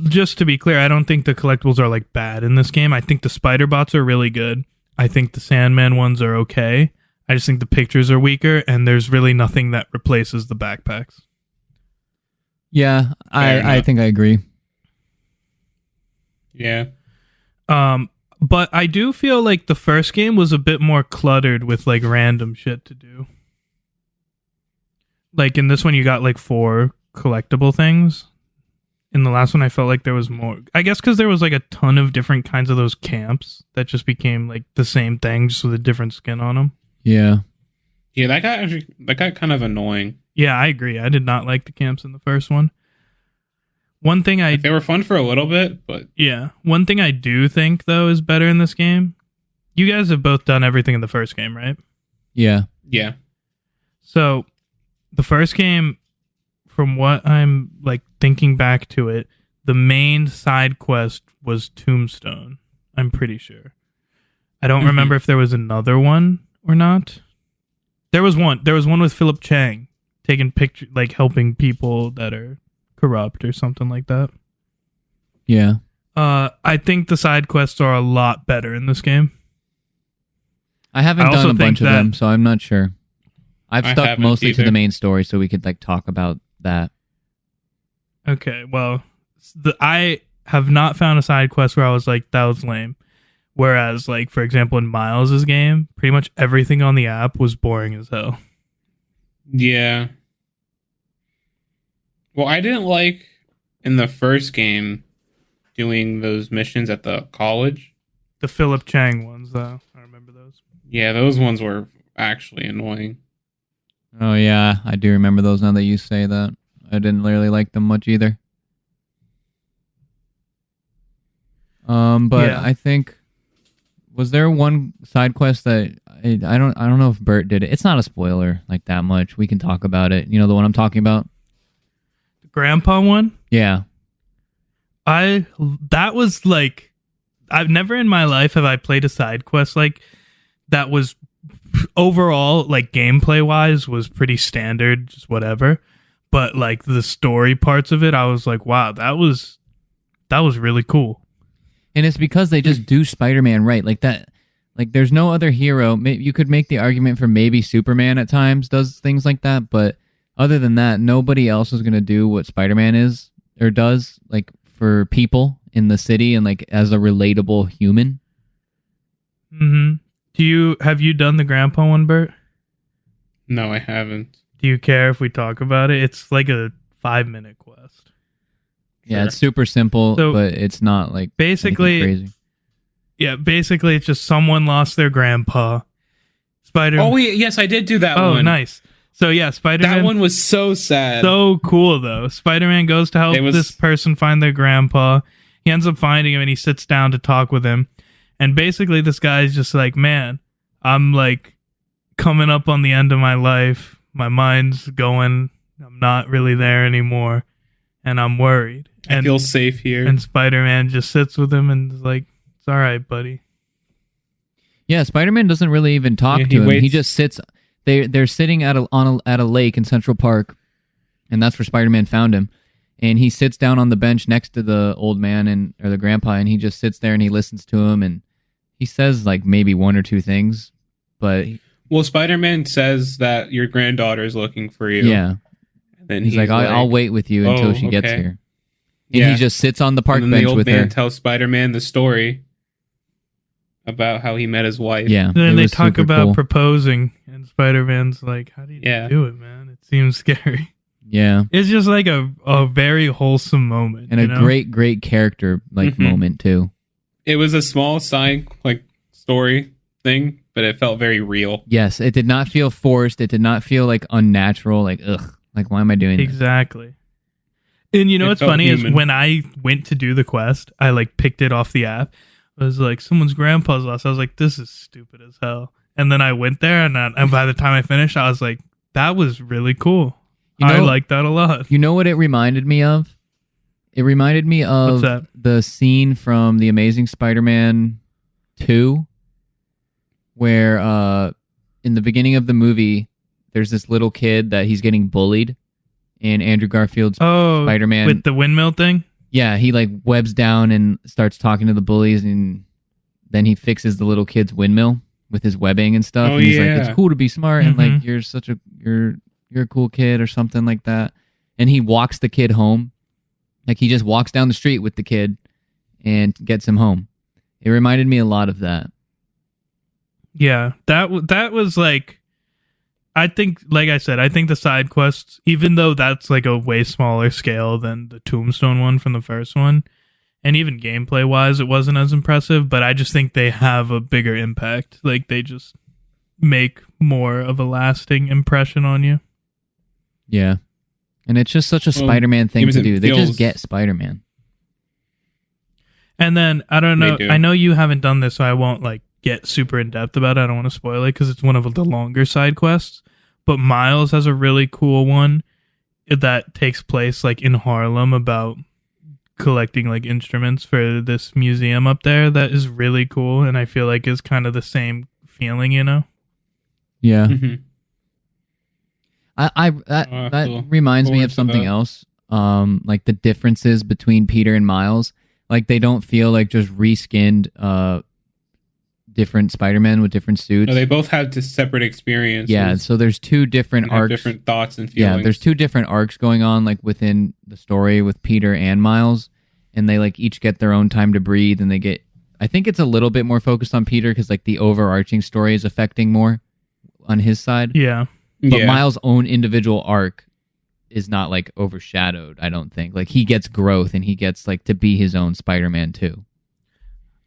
just to be clear, I don't think the collectibles are like bad in this game. I think the spider bots are really good. I think the Sandman ones are okay. I just think the pictures are weaker, and there's really nothing that replaces the backpacks. Yeah, Fair I enough. think I agree. Yeah. But I do feel like the first game was a bit more cluttered with like random shit to do. Like in this one, you got like 4 collectible things. In the last one, I felt like there was more. I guess because there was like a ton of different kinds of those camps that just became like the same thing, just with a different skin on them. Yeah. Yeah, that got kind of annoying. Yeah, I agree. I did not like the camps in the first one. One thing They were fun for a little bit, but one thing I do think though is better in this game. You guys have both done everything in the first game, right? Yeah. yeah. So, the first game, from what I'm like thinking back to it, the main side quest was Tombstone. I'm pretty sure. I don't Mhm. remember if there was another one or not. There was one. There was one with Philip Chang taking picture, like helping people that are corrupt or something like that. Yeah. I think the side quests are a lot better in this game. I haven't I also done a bunch think of that- them, so I'm not sure. I've I stuck haven't mostly to either. the main story, so we could like talk about that. Okay, well, I have not found a side quest where I was like, that was lame. Whereas, like, for example, in Miles' game, pretty much everything on the app was boring as hell. Yeah. Well, I didn't like in the first game doing those missions at the college. The Philip Chang ones, though, I remember those. Yeah, those ones were actually annoying. Oh yeah, I do remember those now that you say that. I didn't really like them much either. But Yeah. I think was there one side quest that I don't know if Bert did it. It's not a spoiler like that much. We can talk about it. You know the one I'm talking about? The grandpa one? Yeah. That was like, I've never in my life have I played a side quest like that was overall, like gameplay wise, was pretty standard, just whatever. But like the story parts of it, I was like, wow, that was really cool. And it's because they just do Spider-Man right. Like that, like there's no other hero. You could make the argument for maybe Superman at times does things like that, but other than that, nobody else is going to do what Spider-Man is or does, like for people in the city and like as a relatable human. Mm-hmm. Have you done the grandpa one, Bert? No, I haven't. Do you care if we talk about it? It's like a 5-minute quest. Yeah, Sure. it's super simple, So, but it's not like basically anything crazy. Yeah, basically it's just someone lost their grandpa. Spider-Man. Oh, yes, I did do that Oh, one. nice. So yeah, Spider-Man. That one was so sad. So cool though. Spider-Man goes to help this person find their grandpa. He ends up finding him and he sits down to talk with him. And basically this guy's just like, man, I'm like coming up on the end of my life. My mind's going. I'm not really there anymore. And I'm worried. I feel safe here. And Spider-Man just sits with him and is like, it's all right, buddy. Yeah, Spider-Man doesn't really even talk Yeah, to him. waits. He just sits. They're sitting at a lake in Central Park, and that's where Spider-Man found him. And he sits down on the bench next to the old man or the grandpa, and he just sits there and he listens to him, and he says like maybe one or two things, but Well, Spider-Man says that your granddaughter is looking for you. yeah, And then he's like, I'll wait with you until "Oh, she gets okay." here. And Yeah. he just sits on the park And then the bench old with man her. tells Spider-Man the story about how he met his wife. Yeah, And then it they was talk super about cool. proposing, and Spider-Man's like, how do you Yeah. do it, man? It seems scary. Yeah, It's just like a very wholesome moment. and a you know? great character like Mhm. moment too. It was a small side story thing, but it felt very real. Yes, it did not feel forced. It did not feel like unnatural. Like ugh, like why am I doing this? Exactly. And you know It what's felt funny human. is when I went to do the quest, I like picked it off the app. I was like, someone's grandpa's lost. I was like, this is stupid as hell. And then I went there, and by the time I finished, I was like, that was really cool. You I know- like that a lot. You know what it reminded me of? It reminded me of What's that? the scene from The Amazing Spider-Man 2 where in the beginning of the movie there's this little kid that he's getting bullied and Andrew Garfield's Oh, Spider-Man. with the windmill thing? Yeah, he like webs down and starts talking to the bullies and then he fixes the little kid's windmill with his webbing and stuff. Oh, and he's like, yeah. it's cool to be smart and like Mhm. you're a cool kid or something like that. And he walks the kid home. Like he just walks down the street with the kid and gets him home. It reminded me a lot of that. Yeah, that was like, I think, like I said, I think the side quests, even though that's like a way smaller scale than the Tombstone one from the first one, and even gameplay wise, it wasn't as impressive. But I just think they have a bigger impact. Like they just make more of a lasting impression on you. Yeah. And it's just such a Well, Spider-Man thing games to it do. They feels- just get Spider-Man. And then I don't know. They do. I know you haven't done this, so I won't like get super in depth about it. I don't want to spoil it because it's one of the longer side quests. But Miles has a really cool one that takes place like in Harlem about collecting like instruments for this museum up there. That is really cool, and I feel like is kind of the same feeling, you know. Yeah. Mhm. That cool. reminds me Forward of to something that. else. Like the differences between Peter and Miles. Like they don't feel like just reskinned different Spider-Men with different suits. No, they both have just separate experiences. Yeah, so there's two different and have arcs. different thoughts and feelings. Yeah, there's two different arcs going on like within the story with Peter and Miles, and they like each get their own time to breathe, and they get. I think it's a little bit more focused on Peter because like the overarching story is affecting more on his side. Yeah. But Yeah. Miles' own individual arc is not like overshadowed. I don't think like he gets growth and he gets like to be his own Spider-Man too.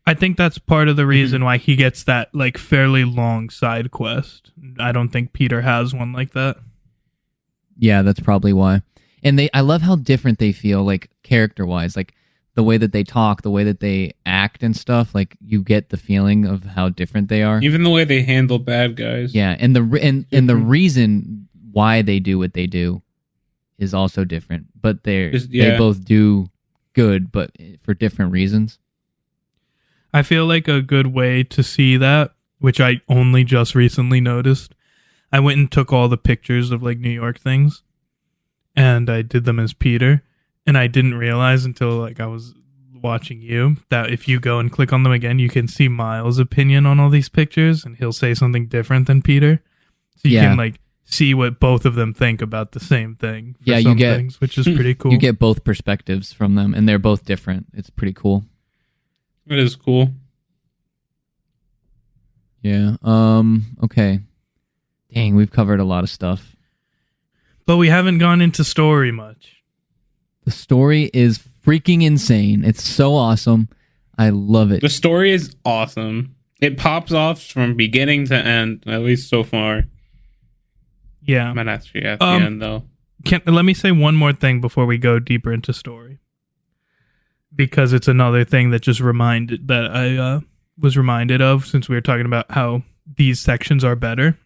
I think that's part of the reason why he gets that like fairly long side quest. I don't think Peter has one like that. Yeah, that's probably why. And I love how different they feel, like character-wise, like the way that they talk, the way that they act and stuff. Like you get the feeling of how different they are. Even the way they handle bad guys. Yeah, and the reason why they do what they do is also different. But they both do good, but for different reasons. I feel like a good way to see that, which I only just recently noticed, I went and took all the pictures of like New York things, and I did them as Peter, and I didn't realize until like I was watching you that if you go and click on them again, you can see Miles' opinion on all these pictures, and he'll say something different than Peter. So you can like see what both of them think about the same thing. For you some get things, which is pretty cool. You get both perspectives from them, and they're both different. It's pretty cool. It is cool. Yeah. Okay. Dang, we've covered a lot of stuff. But we haven't gone into story much. The story is freaking insane. It's so awesome. I love it. The story is awesome. It pops off from beginning to end, at least so far. Yeah. Not actually at the end, though. Let me say one more thing before we go deeper into story. Because it's another thing that just I was reminded of since we were talking about how these sections are better.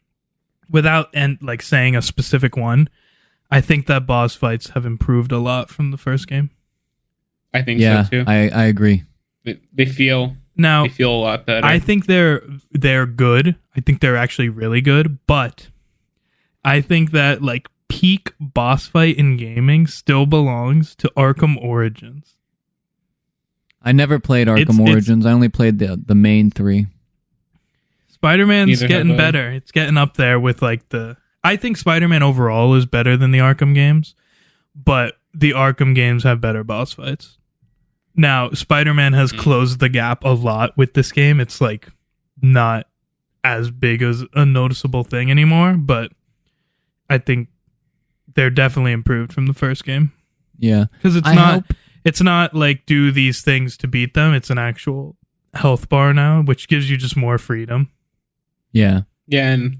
Without saying a specific one, I think that boss fights have improved a lot from the first game. I think so too. I agree. They feel a lot better. I think they're good. I think they're actually really good, but I think that like peak boss fight in gaming still belongs to Arkham Origins. I never played Arkham Origins. I only played the main 3. Spider-Man's getting better. It's getting up there with like I think Spider-Man overall is better than the Arkham games, but the Arkham games have better boss fights. Now, Spider-Man has closed the gap a lot with this game. It's like not as big as a noticeable thing anymore, but I think they're definitely improved from the first game. Yeah. Because it's not like do these things to beat them. It's an actual health bar now, which gives you just more freedom. Yeah. Yeah, and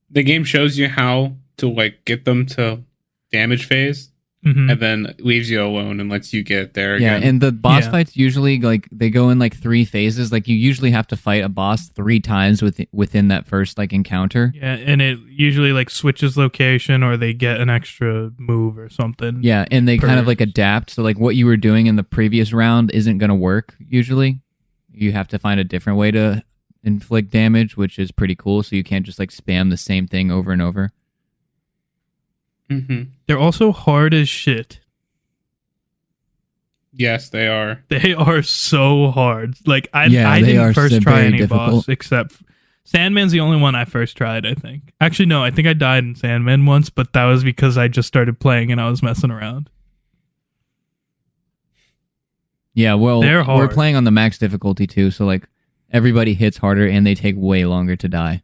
the game shows you how to like get them to damage phase, and then leaves you alone and lets you get there again. Yeah, and the boss fights usually like they go in like 3 phases. Like you usually have to fight a boss 3 times within that first like encounter. Yeah, and it usually like switches location or they get an extra move or something. Yeah, and they kind of like adapt. So like what you were doing in the previous round isn't going to work usually. You have to find a different way to inflict damage, which is pretty cool. So you can't just like spam the same thing over and over. They're also hard as shit. Yes, they are. They are so hard. Like I didn't first try any boss except Sandman's the only one I first tried, I think. Actually, no, I think I died in Sandman once, but that was because I just started playing and I was messing around. Yeah, well, we're playing on the max difficulty too, so like everybody hits harder and they take way longer to die.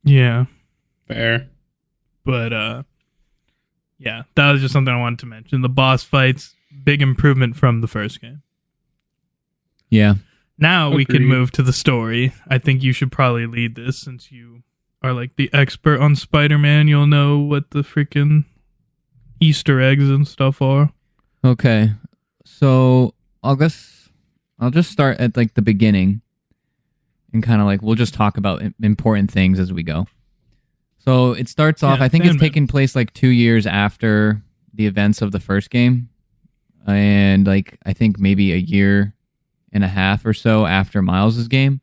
Yeah. Fair. But, yeah, that was just something I wanted to mention. The boss fights, big improvement from the first game. Yeah. Now we can move to the story. I think you should probably lead this since you are like the expert on Spider-Man. You'll know what the freaking Easter eggs and stuff are. Okay. So I'll just start at like the beginning and kind of like we'll just talk about important things as we go. So it starts off, I think it's taking place like 2 years after the events of the first game. And like, I think maybe a year and a half or so after Miles' game.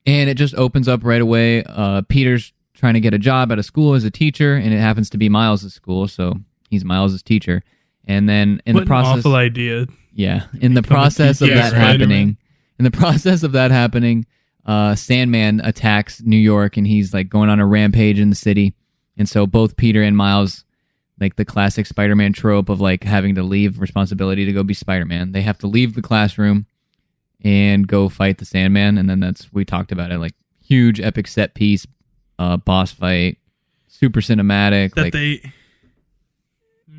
And it just opens up right away. Peter's trying to get a job at a school as a teacher, and it happens to be Miles' school, so he's Miles' teacher. And then in the process... What an awful idea. Yeah. In the process of that happening... In the process of that happening... Sandman attacks New York and he's like going on a rampage in the city. And so both Peter and Miles, like the classic Spider-Man trope of like having to leave responsibility to go be Spider-Man. They have to leave the classroom and go fight the Sandman. And then we talked about it, like huge epic set piece, boss fight, super cinematic.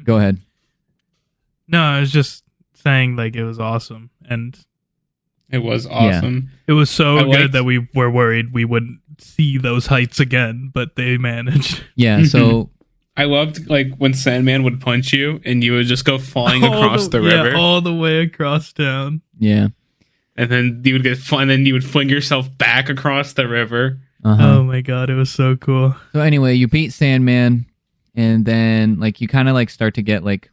Go ahead. No, I was just saying like it was awesome. It was awesome. It was so I good liked- that we were worried we wouldn't see those heights again, but they managed. Yeah, so I loved like when Sandman would punch you and you would just go flying across the river, Yeah, all the way across town. yeah. and then you would and then you would fling yourself back across the river. Uh-huh. Oh my god, it was so cool. So anyway, you beat Sandman, and then like you kind of like start to get like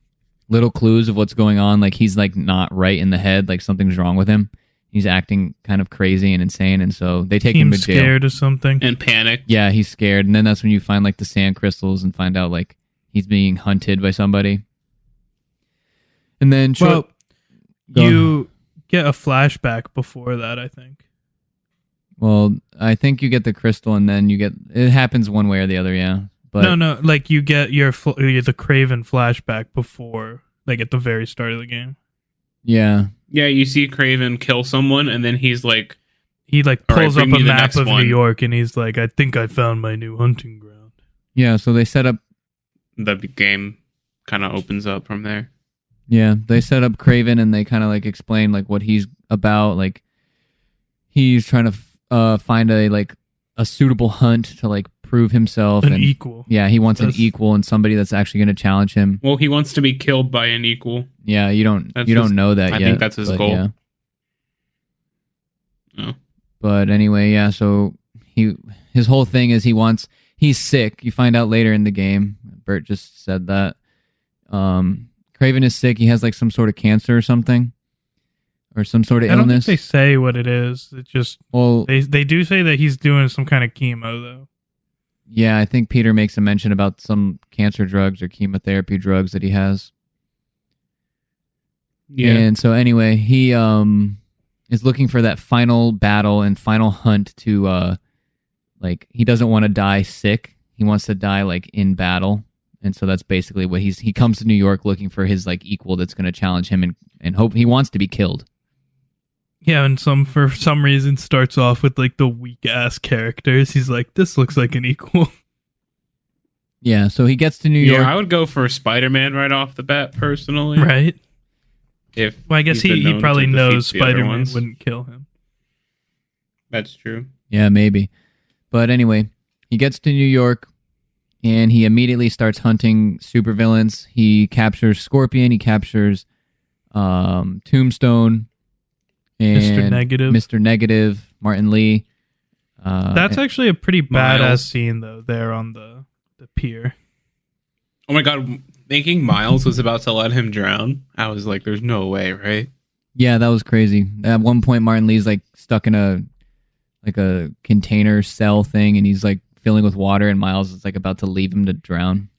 little clues of what's going on. Like he's like not right in the head, like something's wrong with him. He's acting kind of crazy and insane, and so they take him to Seems jail. scared of something. And panic. Yeah, he's scared, and then that's when you find like the sand crystals and find out like he's being hunted by somebody. And then Well, Go you get a flashback before that, I think. well, I think you get the crystal, and then you get it happens one way or the other. Yeah, but No, like you get the Craven flashback before, like at the very start of the game. yeah, Yeah, you see Craven kill someone, and then he's like, He like All right, pulls up bring a me the map next of one. New York, and he's like, "I think I found my new hunting ground." yeah. So they set up. the game kind of opens up from there. Yeah, they set up Craven, and they kind of like explain like what he's about. Like he's trying to find a suitable hunt to like prove himself. An and equal. yeah, he wants an That's- equal and somebody that's actually going to challenge him. Well, he wants to be killed by an equal. Yeah, you don't That's you his- don't know that I yet. think that's his but goal. Yeah. Oh. But anyway, yeah. So his whole thing is he's sick. You find out later in the game. Bert just said that. Craven is sick. He has like some sort of cancer or something, or some sort of I don't think illness. they say what it is. It just Well, they do say that he's doing some kind of chemo though. yeah, I think Peter makes a mention about some cancer drugs or chemotherapy drugs that he has. Yeah. And so anyway, he is looking for that final battle and final hunt to like he doesn't want to die sick. He wants to die like in battle. And so that's basically what he comes to New York looking for his like equal that's going to challenge him and hope he wants to be killed. Yeah, and for some reason starts off with like the weak ass characters. He's like, this looks like an equal. Yeah, so he gets to New Yeah, York. I would go for Spider-Man right off the bat, personally. Right? If Well, I guess he's been he known to probably defeat knows the other Spider-Man ones. wouldn't kill him. That's true. Yeah, maybe. But anyway, he gets to New York and he immediately starts hunting supervillains. He captures Scorpion, he captures Tombstone, and Mr. Negative. Mr. Negative, Martin Lee. That's actually a pretty Miles. badass scene though, there on the pier. Oh my god, thinking Miles was about to let him drown, I was like, there's no way, right? yeah, that was crazy. At one point, Martin Lee's like stuck in a container cell thing, and he's like filling with water, and Miles is like about to leave him to drown.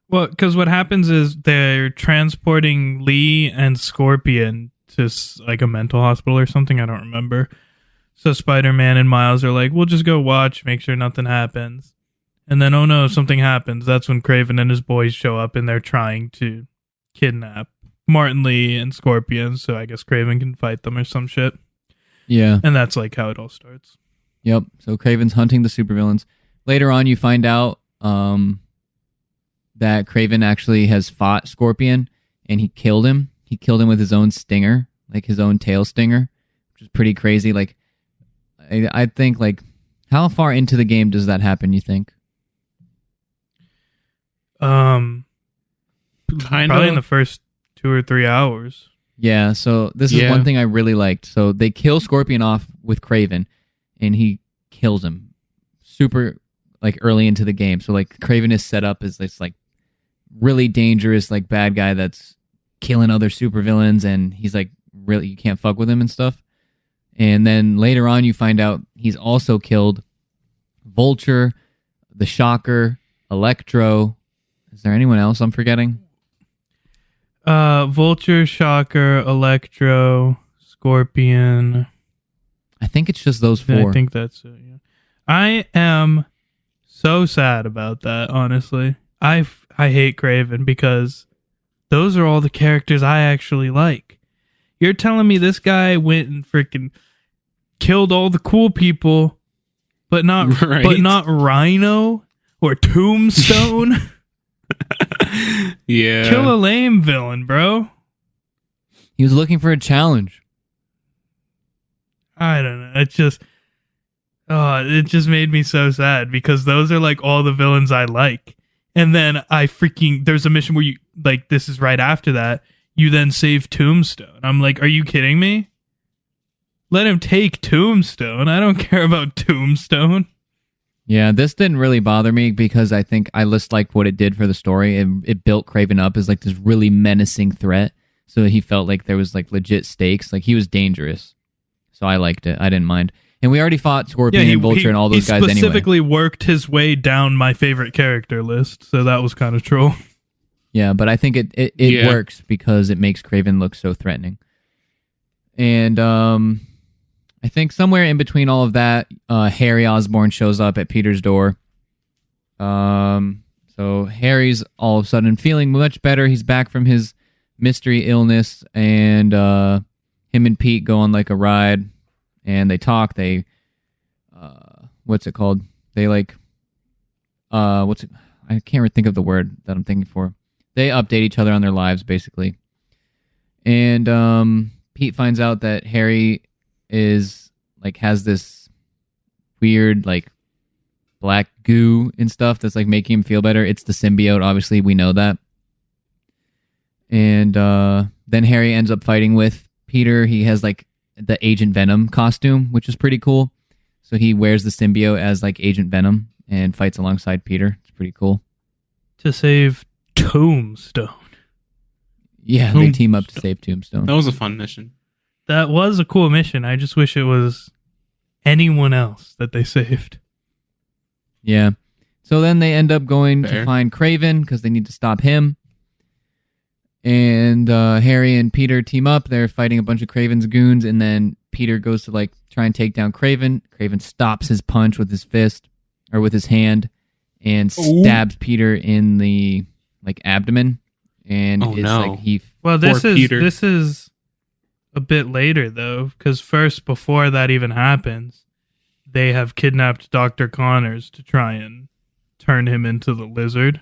Well, because what happens is they're transporting Lee and Scorpion to like a mental hospital or something. I don't remember. So Spider-Man and Miles are like, we'll just go watch, make sure nothing happens. And then, oh no, something happens. That's when Craven and his boys show up and they're trying to kidnap Martin Lee and Scorpion. So I guess Craven can fight them or some shit. Yeah. And that's like how it all starts. Yep. So Craven's hunting the supervillains. Later on, you find out that Craven actually has fought Scorpion, and he killed him. He killed him with his own stinger, like his own tail stinger, which is pretty crazy. Like, I think, like, how far into the game does that happen, you think? Kind Probably in of. the first 2 or 3 hours. Yeah, so this is Yeah. one thing I really liked. So they kill Scorpion off with Craven, and he kills him super, like, early into the game. So, like, Craven is set up as this, like, really dangerous, like, bad guy that's killing other supervillains, and he's, like, really, you can't fuck with him and stuff. And then later on, you find out he's also killed Vulture, the Shocker, Electro. Is there anyone else I'm forgetting? Vulture, Shocker, Electro, Scorpion. I think it's just those Yeah, four. I think that's it. Yeah. I am so sad about that. Honestly, I hate Craven because those are all the characters I actually like. You're telling me this guy went and freaking killed all the cool people, but not Right. Rhino or Tombstone. Yeah. Kill a lame villain, bro. He was looking for a challenge. I don't know. It just made me so sad because those are like all the villains I like. And then there's a mission where you, like, this is right after that, you then save Tombstone. I'm like, are you kidding me? Let him take Tombstone. I don't care about Tombstone. Yeah, this didn't really bother me because I think I just liked what it did for the story. It built Craven up as like this really menacing threat. So he felt like there was like legit stakes. Like he was dangerous. So I liked it. I didn't mind. And we already fought Scorpion and Vulture and all those guys anyway. He specifically worked his way down my favorite character list, so that was kind of troll. Yeah, but I think it works because it makes Craven look so threatening. And I think somewhere in between all of that, Harry Osborn shows up at Peter's door. So Harry's all of a sudden feeling much better. He's back from his mystery illness, and him and Pete go on like a ride. And they talk, what's it called? They like, I can't think of the word that I'm thinking for. They update each other on their lives, basically. And Pete finds out that Harry has this weird, like, black goo and stuff that's, like, making him feel better. It's the symbiote, obviously, we know that. And then Harry ends up fighting with Peter. He has, like, the Agent Venom costume, which is pretty cool. So he wears the symbiote as like Agent Venom and fights alongside Peter. It's pretty cool. To save Tombstone. Yeah, they team up to save Tombstone. That was a fun mission. That was a cool mission. I just wish it was anyone else that they saved. Yeah. So then they end up going Fair. to find Craven because they need to stop him. And Harry and Peter team up. They're fighting a bunch of Craven's goons, and then Peter goes to like try and take down Craven. Craven stops his punch with his fist or with his hand and stabs Peter in the like abdomen. And this is a bit later though, because first before that even happens, they have kidnapped Dr. Connors to try and turn him into the lizard.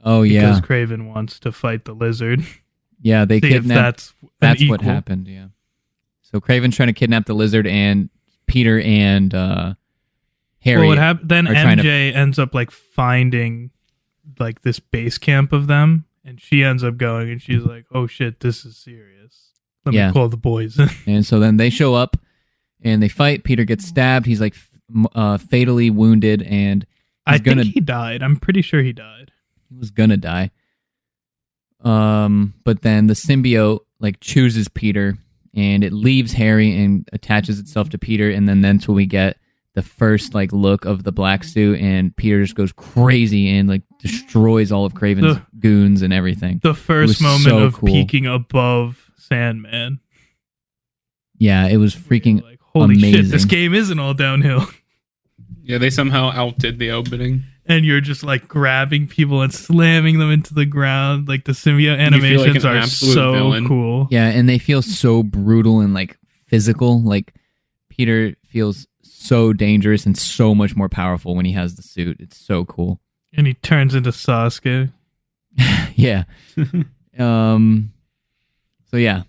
Oh yeah, because Craven wants to fight the lizard. Yeah, they kidnapped. That's what equal. happened. Yeah. So Craven's trying to kidnap the lizard, and Peter and Harry. Well, then MJ ends up like finding like this base camp of them, and she ends up going, and she's like, "Oh shit, this is serious. Let me call the boys." And so then they show up, and they fight. Peter gets stabbed. He's like fatally wounded, and I think he died. I'm pretty sure he died. He was gonna die. But then the symbiote like chooses Peter, and it leaves Harry and attaches itself to Peter, and then that's when we get the first like look of the black suit, and Peter just goes crazy and like destroys all of Craven's goons and everything. The first moment of peeking above Sandman. Yeah, it was freaking like, holy amazing. Shit, this game isn't all downhill. Yeah, they somehow outdid the opening. And you're just like grabbing people and slamming them into the ground. Like the symbiote animations are so cool. Yeah, and they feel so brutal and like physical. Like Peter feels so dangerous and so much more powerful when he has the suit. It's so cool. And he turns into Sasuke. Yeah. So yeah.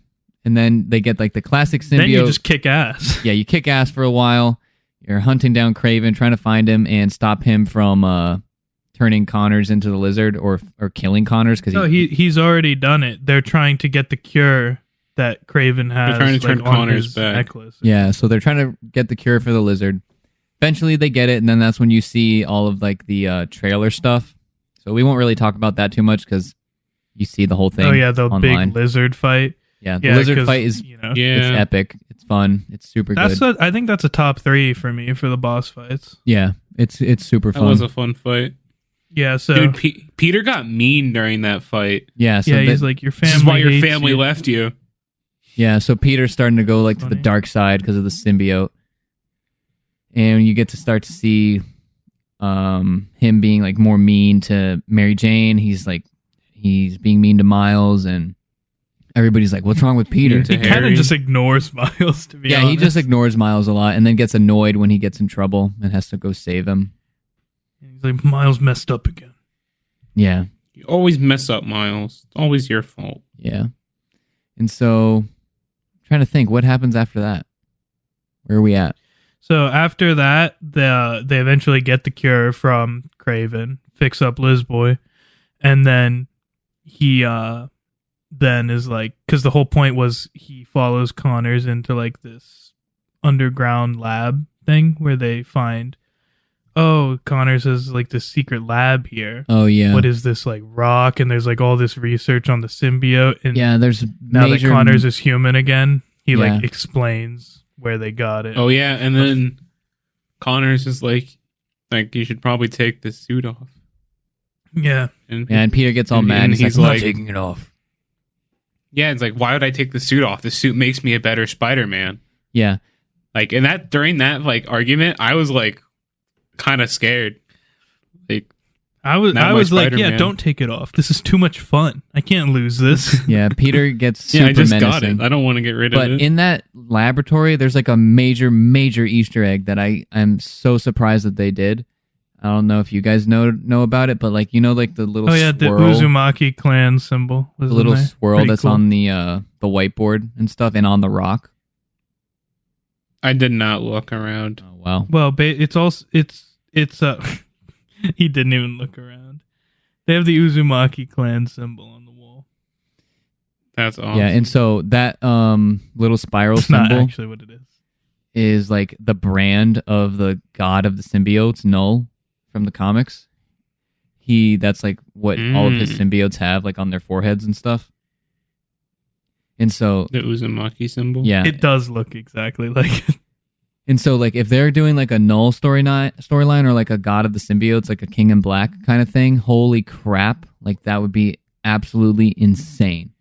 And then they get like the classic symbiote. Then you just kick ass. Yeah, you kick ass for a while. You're hunting down Craven, trying to find him and stop him from turning Connors into the lizard or killing Connors. He's already done it. They're trying to get the cure that Craven has. They're trying to turn Connors back. Necklace. Yeah, so they're trying to get the cure for the lizard. Eventually they get it, and then that's when you see all of like the trailer stuff. So we won't really talk about that too much because you see the whole thing. Oh yeah, the online. big lizard fight. Yeah, the lizard fight is it's epic. It's fun. It's super good. I think that's a top 3 for me for the boss fights. Yeah, it's super fun. That was a fun fight. Yeah, so dude, Peter got mean during that fight. Yeah, so he's like, your family. This is why your hates family you. left you. Yeah, so Peter's starting to go like to the dark side because of the symbiote, and you get to start to see him being like more mean to Mary Jane. He's being mean to Miles, and everybody's like, "What's wrong with Peter?" He kind of just ignores Miles, to be honest. Yeah, he just ignores Miles a lot, and then gets annoyed when he gets in trouble and has to go save him. He's like, Miles messed up again. Yeah, you always mess up, Miles. It's always your fault. Yeah, and so I'm trying to think what happens after that. Where are we at? So after that, they eventually get the cure from Craven, fix up Liz Boy, and then he then is like, because the whole point was he follows Connors into like this underground lab thing where they find, oh, Connors has like this secret lab here. Oh yeah. What is this like rock? And there's like all this research on the symbiote. And Yeah, there's now major... that Connors is human again, he Yeah. like explains where they got it. Oh yeah, and then Connors is like you should probably take this suit off. Yeah. and Peter gets all and- mad. and He's he's like, "I'm like- not taking it off." Yeah, it's like, why would I take the suit off? The suit makes me a better Spider-Man. Yeah, Like, and that during that like argument, I was like kind of scared. Like, I was Not my like, yeah, Spider-Man. don't take it off. This is too much fun. I can't lose this. yeah. Peter gets super yeah, I just menacing. got it. I don't want to get rid But of it. in that laboratory, there's like a major Easter egg that I'm so surprised that they did. I don't know if you guys know about it, but like like the little Oh yeah, the swirl, Uzumaki clan symbol was the little in there. swirl Pretty that's cool. on the whiteboard and stuff, and on the rock. I did not look around. Oh wow. Well, it's also it's he didn't even look around. They have the Uzumaki clan symbol on the wall. That's awesome. Yeah, and so that little spiral It's not symbol actually what it is. is like the brand of the god of the symbiotes, Null, from the comics. That's like what all of his symbiotes have, like on their foreheads and stuff. And so, The Uzumaki symbol. yeah, It does look exactly like it. and so like if they're doing like a Null storyline or like a god of the symbiotes, like a King in Black kind of thing, holy crap! Like that would be absolutely insane.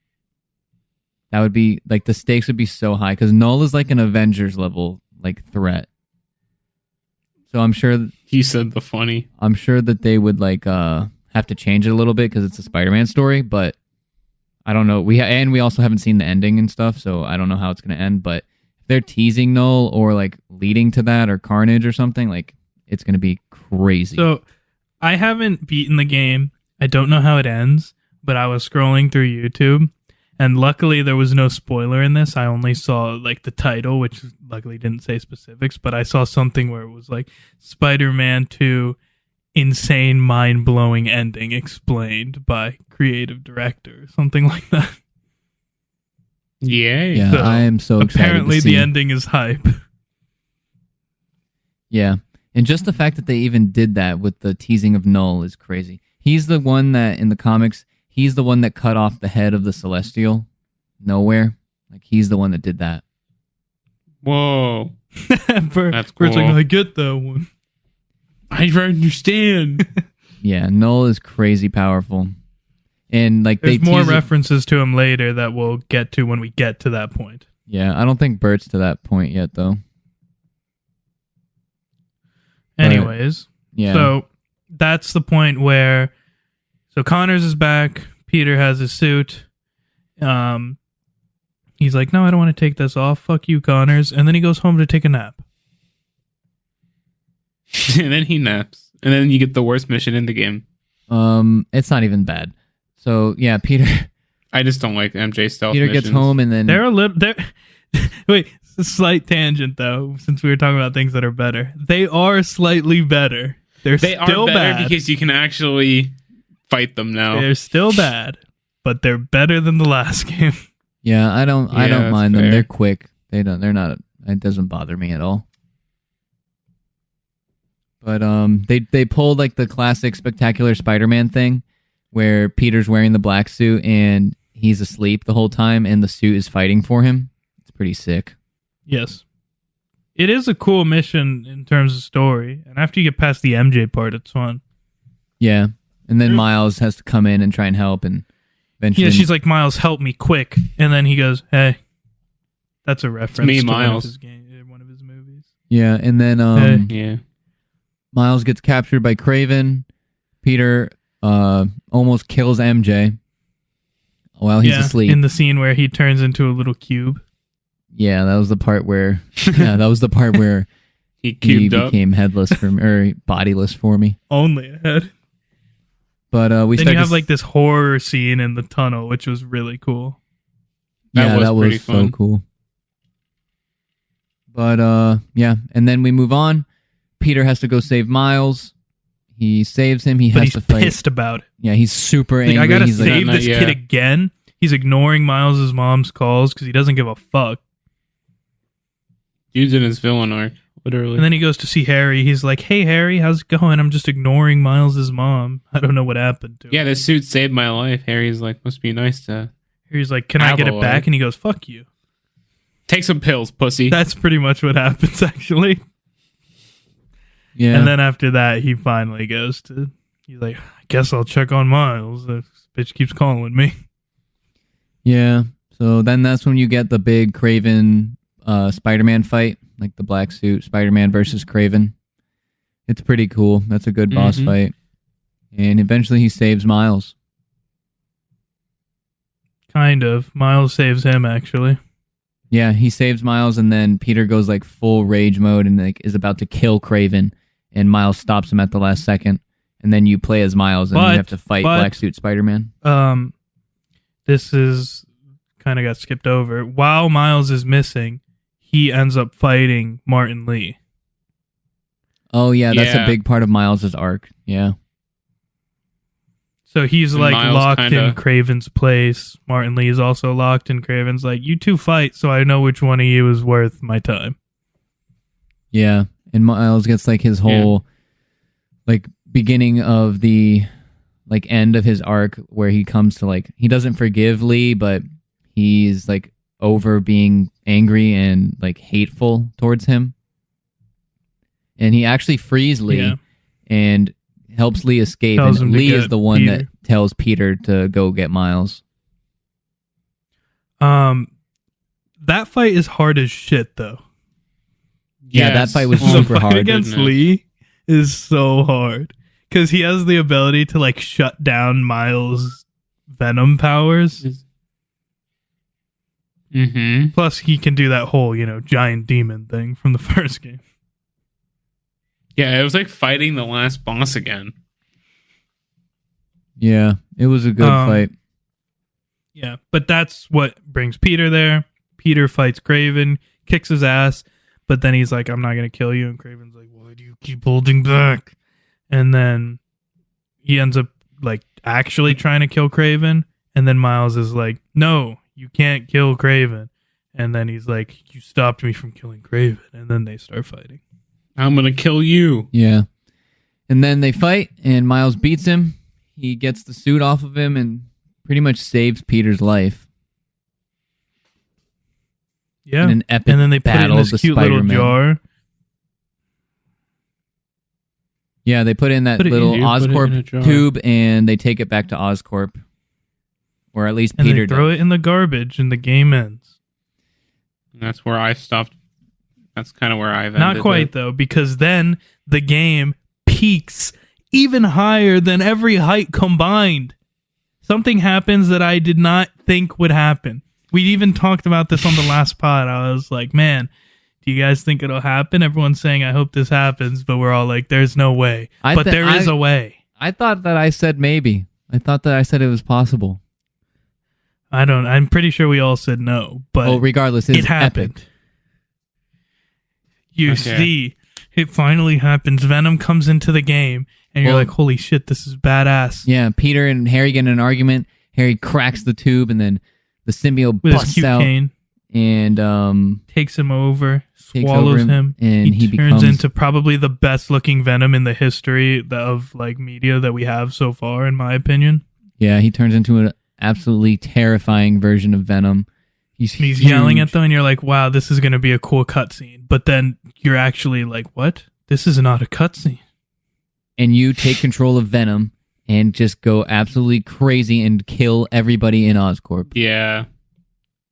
That would be like the stakes would be so high because Null is like an Avengers level like threat. So I'm sure He said the funny. that they would like have to change it a little bit because it's a Spider-Man story, but I don't know. We also haven't seen the ending and stuff, so I don't know how it's going to end. But if they're teasing Null or like leading to that or Carnage or something, like it's going to be crazy. So I haven't beaten the game. I don't know how it ends, but I was scrolling through YouTube, and luckily there was no spoiler in this. I only saw like the title, which luckily didn't say specifics, but I saw something where it was like Spider-Man 2 insane mind-blowing ending explained by creative director or something like that. Yay. yeah, so I am so excited. Apparently to see. the ending is hype. Yeah, and just the fact that they even did that with the teasing of Null is crazy. He's the one that in the comics, he's the one that cut off the head of the Celestial. Nowhere, like he's the one that did that. Whoa. That's cool. like, I get that one. I understand. Yeah, Null is crazy powerful, and like There's they more tease it- references to him later that we'll get to when we get to that point. Yeah, I don't think Bert's to that point yet, though. Anyways, Yeah. so that's the point where so Connors is back, Peter has his suit. He's like, "No, I don't want to take this off. Fuck you, Connors." And then he goes home to take a nap. And then he naps. And then you get the worst mission in the game. It's not even bad. So yeah, Peter I just don't like MJ stealth Peter missions. gets home and then They're a little wait, it's a slight tangent though, since we were talking about things that are better. They are slightly better. They're They still are better bad. because you can actually fight them now. They're still bad, but they're better than the last game. yeah, I don't Yeah, that's mind them. fair. They're quick. They're not. It doesn't bother me at all. But they pulled like the classic Spectacular Spider-Man thing, where Peter's wearing the black suit and he's asleep the whole time, and the suit is fighting for him. It's pretty sick. Yes. It is a cool mission in terms of story, and after you get past the MJ part, it's fun. Yeah, and then Miles has to come in and try and help, and eventually, Yeah, she's like, "Miles, help me quick," and then he goes, "Hey." That's a reference me, to Miles. one of his movies. yeah, and then Hey. Yeah. Miles gets captured by Craven. Peter almost kills MJ while he's asleep. in the scene where he turns into a little cube. Yeah, that was the part where He he cubed up. became headless for me, or bodiless for me. Only a head. But we Then start you to have like this horror scene in the tunnel, which was really cool. That was that pretty was so fun. cool. But yeah, and then we move on. Peter has to go save Miles. He saves him. He But has he's to fight. pissed about it. Yeah, he's super Like, angry. I gotta He's like, save "Not this yet." kid again. He's ignoring Miles's mom's calls because he doesn't give a fuck. Dude's in his villain arc, literally. And then he goes to see Harry. He's like, "Hey, Harry, how's it going? I'm just ignoring Miles's mom. I don't know what happened to yeah, her." this suit saved my life. Harry's like, must be nice to Harry's like, "Can I Have get a it back?" life. And he goes, "Fuck you." take some pills, pussy. That's pretty much what happens, actually. yeah. And then after that, he finally goes to. He's like, "I guess I'll check on Miles. This bitch keeps calling me." Yeah. So then that's when you get the big Craven Spider-Man fight, like the black suit Spider-Man versus Craven. It's pretty cool. That's a good boss Mhm. fight. And eventually he saves Miles. Kind of. Miles saves him, actually. Yeah, he saves Miles, and then Peter goes like full rage mode and like is about to kill Craven, and Miles stops him at the last second. And then you play as Miles, and you have to fight but- Black Suit Spider-Man. This is kind of got skipped over. While Miles is missing, he ends up fighting Martin Lee. Oh yeah, that's a Yeah. big part of Miles's arc. Yeah, So he's And like Miles locked kinda- in Craven's place. Martin Lee is also locked in Craven's. Like, you two fight, so I know which one of you is worth my time. yeah. And Miles gets like his whole like beginning of the like end of his arc where he comes to like he doesn't forgive Lee, but he's like over being angry and like hateful towards him. And he actually frees Lee Yeah. and helps Lee escape. Tells him And to Lee is get the one Peter. that tells Peter to go get Miles. That fight is hard as shit, though. Yeah, that fight was Oh, super the fight hard. against goodness. Lee is so hard because he has the ability to like shut down Miles' venom powers. Mm-hmm. Plus, he can do that whole giant demon thing from the first game. Yeah, it was like fighting the last boss again. Yeah, it was a good fight. Yeah, but that's what brings Peter there. Peter fights Craven, kicks his ass, but then he's like, "I'm not gonna kill you," and Craven's like, "Why do you keep holding back?" And then he ends up like actually trying to kill Craven, and then Miles is like, "No, you can't kill Craven." And then he's like, "You stopped me from killing Craven," and then they start fighting. I'm gonna kill you. Yeah. And then they fight, and Miles beats him. He gets the suit off of him and pretty much saves Peter's life Yeah, in an epic and then they put it in battle of this the cute little Spider-Man. jar. Yeah, they put in that Put it in- little you put it in a Oscorp jar. tube, and they take it back to Oscorp. Or at least And Peter they throw does. it in the garbage, and the game ends. And that's where I stopped. That's kind of where I've ended. Not quite, it. though, because then the game peaks even higher than every height combined. Something happens that I did not think would happen. We even talked about this on the last pod. I was like, "Man, do you guys think it'll happen?" Everyone's saying, "I hope this happens," but we're all like, "There's no way." But there is a way. I thought that I said maybe. I thought that I said it was possible. I'm pretty sure we all said no, but Well, regardless, it's it happened. epic. You Okay. see, it finally happens. Venom comes into the game, and you're Well- like, "Holy shit, this is badass." Yeah, Peter and Harry get in an argument. Harry cracks the tube, and then the symbiote With his busts cute out cane, and takes him over, takes swallows over him, and he turns becomes into probably the best looking Venom in the history of like media that we have so far, in my opinion. yeah, he turns into an absolutely terrifying version of Venom. He's And he's huge. yelling at them, and you're like, "Wow, this is going to be a cool cutscene." But then you're actually like, "What? This is not a cutscene." and you take control of Venom and just go absolutely crazy and kill everybody in Oscorp. Yeah.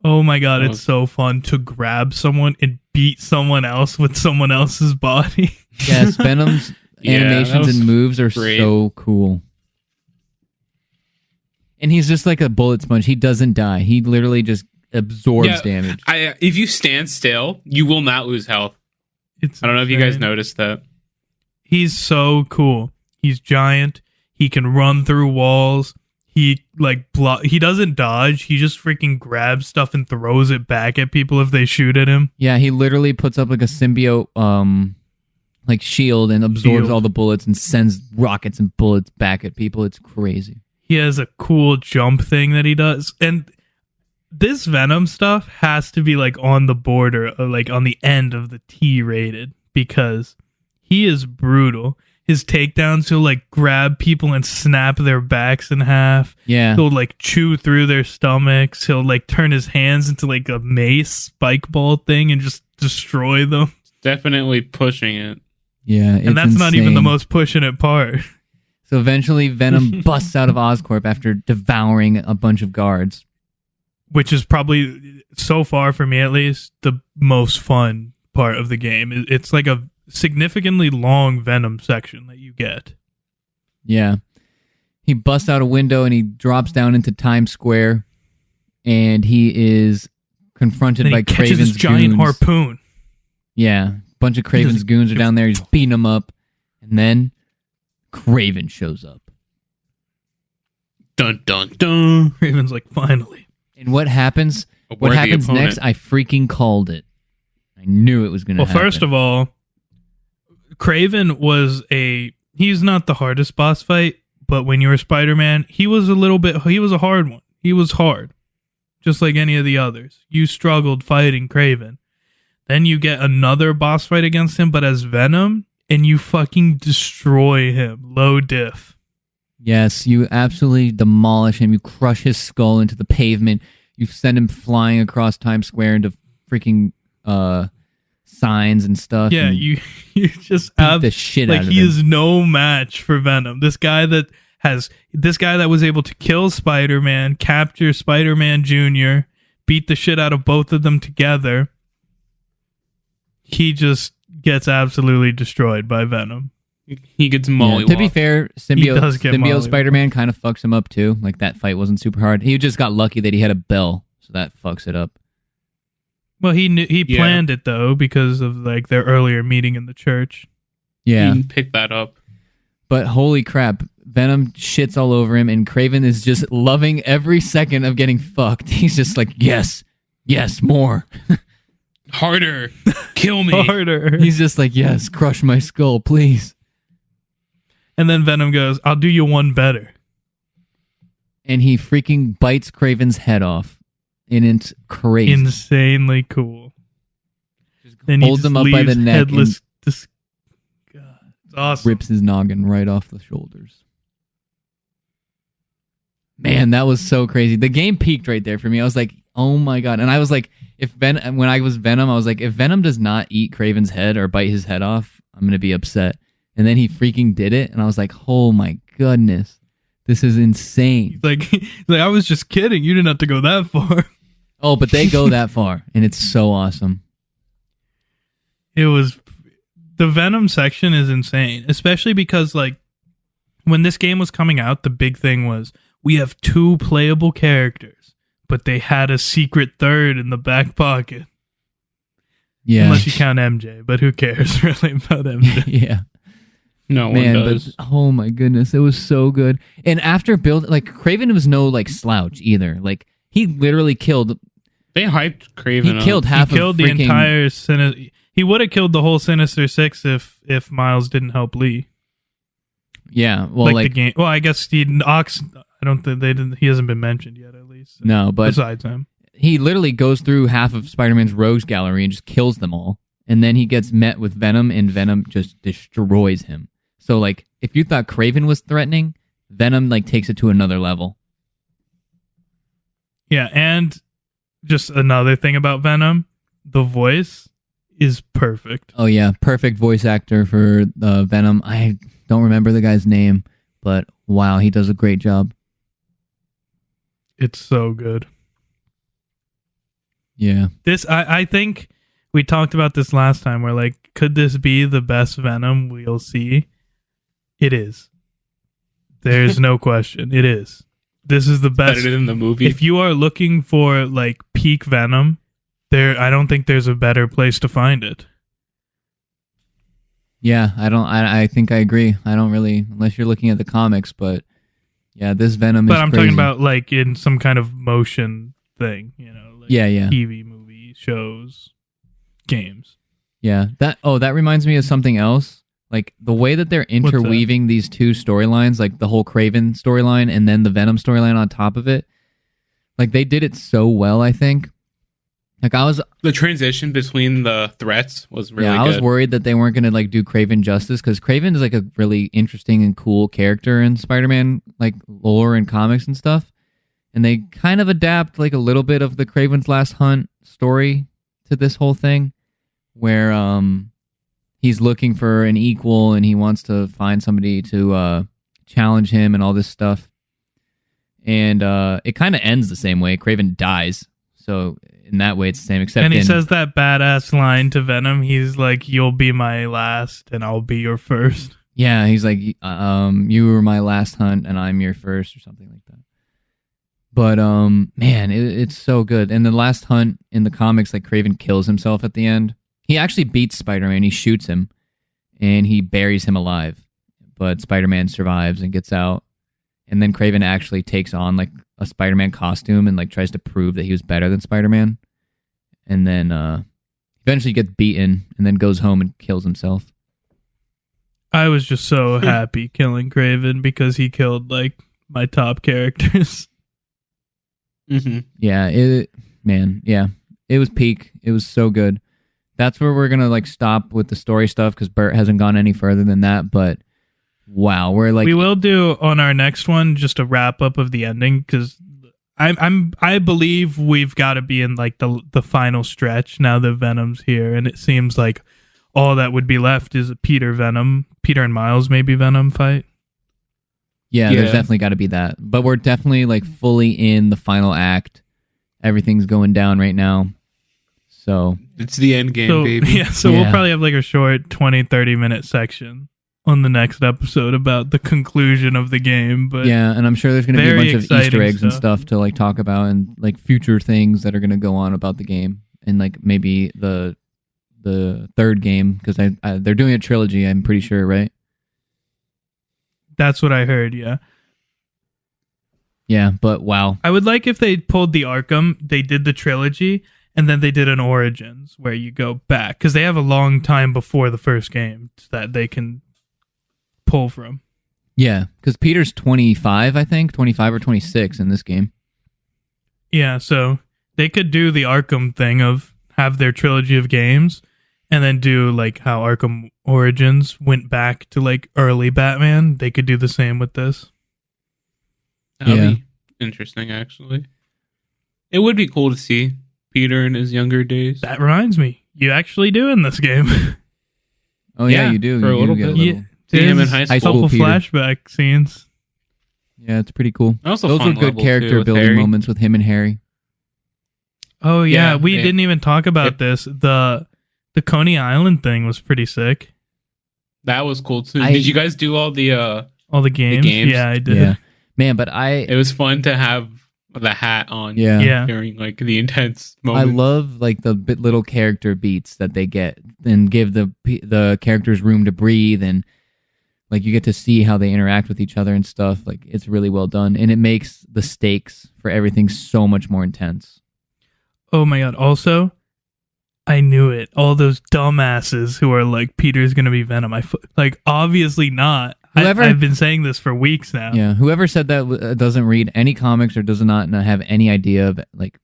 Oh my god, That it's was- so fun to grab someone and beat someone else with someone else's body. Yes, Venom's Yeah, that animations was and moves are great. so cool. And he's just like a bullet sponge. He doesn't die. He literally just absorbs Yeah, damage. If you stand still, you will not lose health. It's I don't know if you guys insane. noticed that. He's so cool. He's giant. He can run through walls. he like he doesn't dodge. He just freaking grabs stuff and throws it back at people if they shoot at him. Yeah, he literally puts up like a symbiote like shield and absorbs all the bullets and sends rockets and bullets back at people. It's crazy. He has a cool jump thing that he does. And this Venom stuff has to be like on the border, or like on the end of the T-rated, because he is brutal. His takedowns, he'll like grab people and snap their backs in half. Yeah. He'll like chew through their stomachs. He'll like turn his hands into like a mace spike ball thing and just destroy them. Definitely pushing it. Yeah, And that's not even the most pushing it part. So eventually Venom busts out of Oscorp after devouring a bunch of guards. Which is probably, so far for me at least, the most fun part of the game. It's like a significantly long Venom section that you get. Yeah. He busts out a window and he drops down into Times Square, and he is confronted by catches Kraven's his giant goons. harpoon. Yeah. A bunch of Kraven's goons are down there. He's beating them up. And then Kraven shows up. Dun dun dun. Raven's like, finally. And what happens? A What worthy happens opponent. next? I freaking called it. I knew it was going to happen. Well, first of all, Kraven was he's not the hardest boss fight, but when you were Spider-Man, he was a hard one. He was hard. Just like any of the others. You struggled fighting Kraven. Then you get another boss fight against him, but as Venom, and you fucking destroy him. Low diff. Yes, you absolutely demolish him. You crush his skull into the pavement. You send him flying across Times Square into freaking signs and stuff. Yeah, and you just beat the shit like out of he him. is no match for Venom. This guy that was able to kill Spider-Man, capture Spider-Man Jr., beat the shit out of both of them together. He just gets absolutely destroyed by Venom. He gets Yeah, mollywopped. to be fair, He does get Symbiote mollywopped. Spider-Man kind of fucks him up too. Like that fight wasn't super hard. He just got lucky that he had a bell, so that fucks it up. Well, he Yeah. planned it though because of like their earlier meeting in the church. Yeah, He picked that up. but holy crap, Venom shits all over him, and Kraven is just loving every second of getting fucked. He's just like, yes, more. Harder. Kill me. Harder. He's just like, yes, crush my skull, please. And then Venom goes, "I'll do you one better." And he freaking bites Kraven's head off, and it's crazy. Insanely cool. Then he holds just him up by the leaves neck headless. God, it's awesome. rips his noggin right off the shoulders. Man, that was so crazy. The game peaked right there for me. I was like, oh my god. And I was like, when I was Venom, I was like, if Venom does not eat Kraven's head or bite his head off, I'm going to be upset. And then he freaking did it, and I was like, oh my goodness. This is insane. He's like, I was just kidding. You didn't have to go that far. Oh, but they go that far, and it's so awesome. It was, the Venom section is insane, especially because like when this game was coming out, the big thing was we have 2 playable characters, but they had a secret third in the back pocket. Yeah. Unless you count MJ, but who cares really about MJ? Yeah. No one Man, does. but oh my goodness, it was so good. And after build, like Kraven was no like slouch either. Like he literally killed. They hyped Kraven He up. killed half He killed of the freaking, entire he would have killed the whole Sinister Six if Miles didn't help Lee. Yeah, well, The game. Well, I guess Ox. I don't think they didn't. He hasn't been mentioned yet, at least. no, but Besides him, he literally goes through half of Spider-Man's rogues gallery and just kills them all. And then he gets met with Venom, and Venom just destroys him. So like, if you thought Kraven was threatening, Venom like takes it to another level. yeah. And just another thing about Venom, the voice is perfect. Oh yeah, perfect voice actor for Venom. I don't remember the guy's name, but wow, he does a great job. It's so good. Yeah. This, I think we talked about this last time. Where like, could this be the best Venom we'll see? It is. There's no question. It is. This is the best. Better than the movie. If you are looking for like peak Venom, I don't think there's a better place to find it. Yeah, I think I agree. I don't really, unless you're looking at the comics, but Yeah, this Venom But is I'm crazy. talking about like in some kind of motion thing, like Yeah. TV, movie, shows, games. Yeah, that reminds me of something else. Like the way that they're interweaving these two storylines, like the whole Kraven storyline and then the Venom storyline on top of it. Like they did it so well, I think. Like The transition between the threats was really I good. was worried that they weren't going to like do Kraven justice because Kraven is like a really interesting and cool character in Spider-Man like lore and comics and stuff. And they kind of adapt like a little bit of the Kraven's Last Hunt story to this whole thing, where he's looking for an equal and he wants to find somebody to challenge him and all this stuff. And it kind of ends the same way. Kraven dies, so in that way it's the same. Except And he says that badass line to Venom. He's like, "You'll be my last, and I'll be your first." yeah, he's like, "You were my last hunt, and I'm your first," or something like that. But man, it's so good. And the last hunt in the comics, like Kraven kills himself at the end. He actually beats Spider-Man. He shoots him, and he buries him alive. But Spider-Man survives and gets out. And then Kraven actually takes on like a Spider-Man costume and like tries to prove that he was better than Spider-Man. And then eventually gets beaten and then goes home and kills himself. I was just so happy killing Kraven because he killed like my top characters. Mm-hmm. Yeah, it was peak. It was so good. That's where we're gonna like stop with the story stuff because Bert hasn't gone any further than that. But wow, we're like We will do on our next one just a wrap up of the ending because I believe we've got to be in like the final stretch now that Venom's here, and it seems like all that would be left is a Peter and Miles maybe Venom fight. Yeah, there's definitely got to be that. But we're definitely like fully in the final act. Everything's going down right now. So it's the end game, baby. Yeah, so we'll probably have like a short 20-30 minute section on the next episode about the conclusion of the game. But yeah, and I'm sure there's going to be a very bunch of Easter eggs exciting and stuff to like talk about and like future things that are going to go on about the game and like maybe the third game because they're doing a trilogy. I'm pretty sure, right? That's what I heard. Yeah. Yeah, but wow. I would like if they pulled the Arkham, they did the trilogy, and then they did an Origins where you go back because they have a long time before the first game that they can pull from. Yeah, because Peter's 25, I think, 25 or 26 in this game. Yeah, so they could do the Arkham thing of have their trilogy of games and then do like how Arkham Origins went back to like early Batman. They could do the same with this. That would be interesting, actually. It would be cool to see Peter in his younger days. That reminds me, you actually do in this game. Oh yeah, you do. For a You little do get bit. Yeah. See him in high High school. school Couple Peter. flashback scenes. Yeah, it's pretty cool. Also Those fun were good level, too, character with building Harry. moments with him and Harry. Oh yeah, Yeah, we it- didn't even talk about this. The Coney Island thing was pretty sick. That was cool too. I- Did you guys do all the All the games. games? Yeah, I did. Yeah, man, but It was fun to have the hat on. yeah. Yeah. During like the intense I moments. love like the little character beats that they get and give the characters room to breathe and like you get to see how they interact with each other and stuff. Like it's really well done and it makes the stakes for everything so much more intense. Oh my god. Also, I knew it. All those dumbasses who are like, Peter's gonna be Venom. Like, obviously not. I've been saying this for weeks now. Yeah, whoever said that doesn't read any comics or does not have any idea of like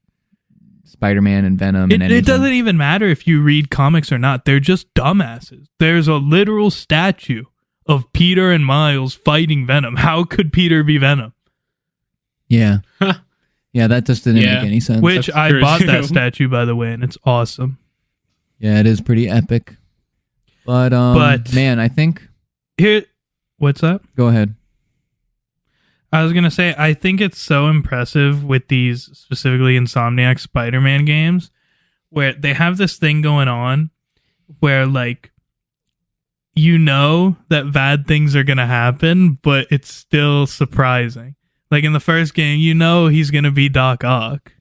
Spider-Man and Venom and anything. It doesn't even matter if you read comics or not. They're just dumbasses. There's a literal statue of Peter and Miles fighting Venom. How could Peter be Venom? Yeah. Yeah, that just didn't Yeah. make any sense. Which That's I true, bought that too. statue, by the way, and it's awesome. Yeah, it is pretty epic. But man, I think Here, what's up? go ahead. I was gonna say, I think it's so impressive with these specifically Insomniac Spider-Man games, where they have this thing going on, where like, you know that bad things are gonna happen, but it's still surprising. Like in the first game, you know he's gonna be Doc Ock,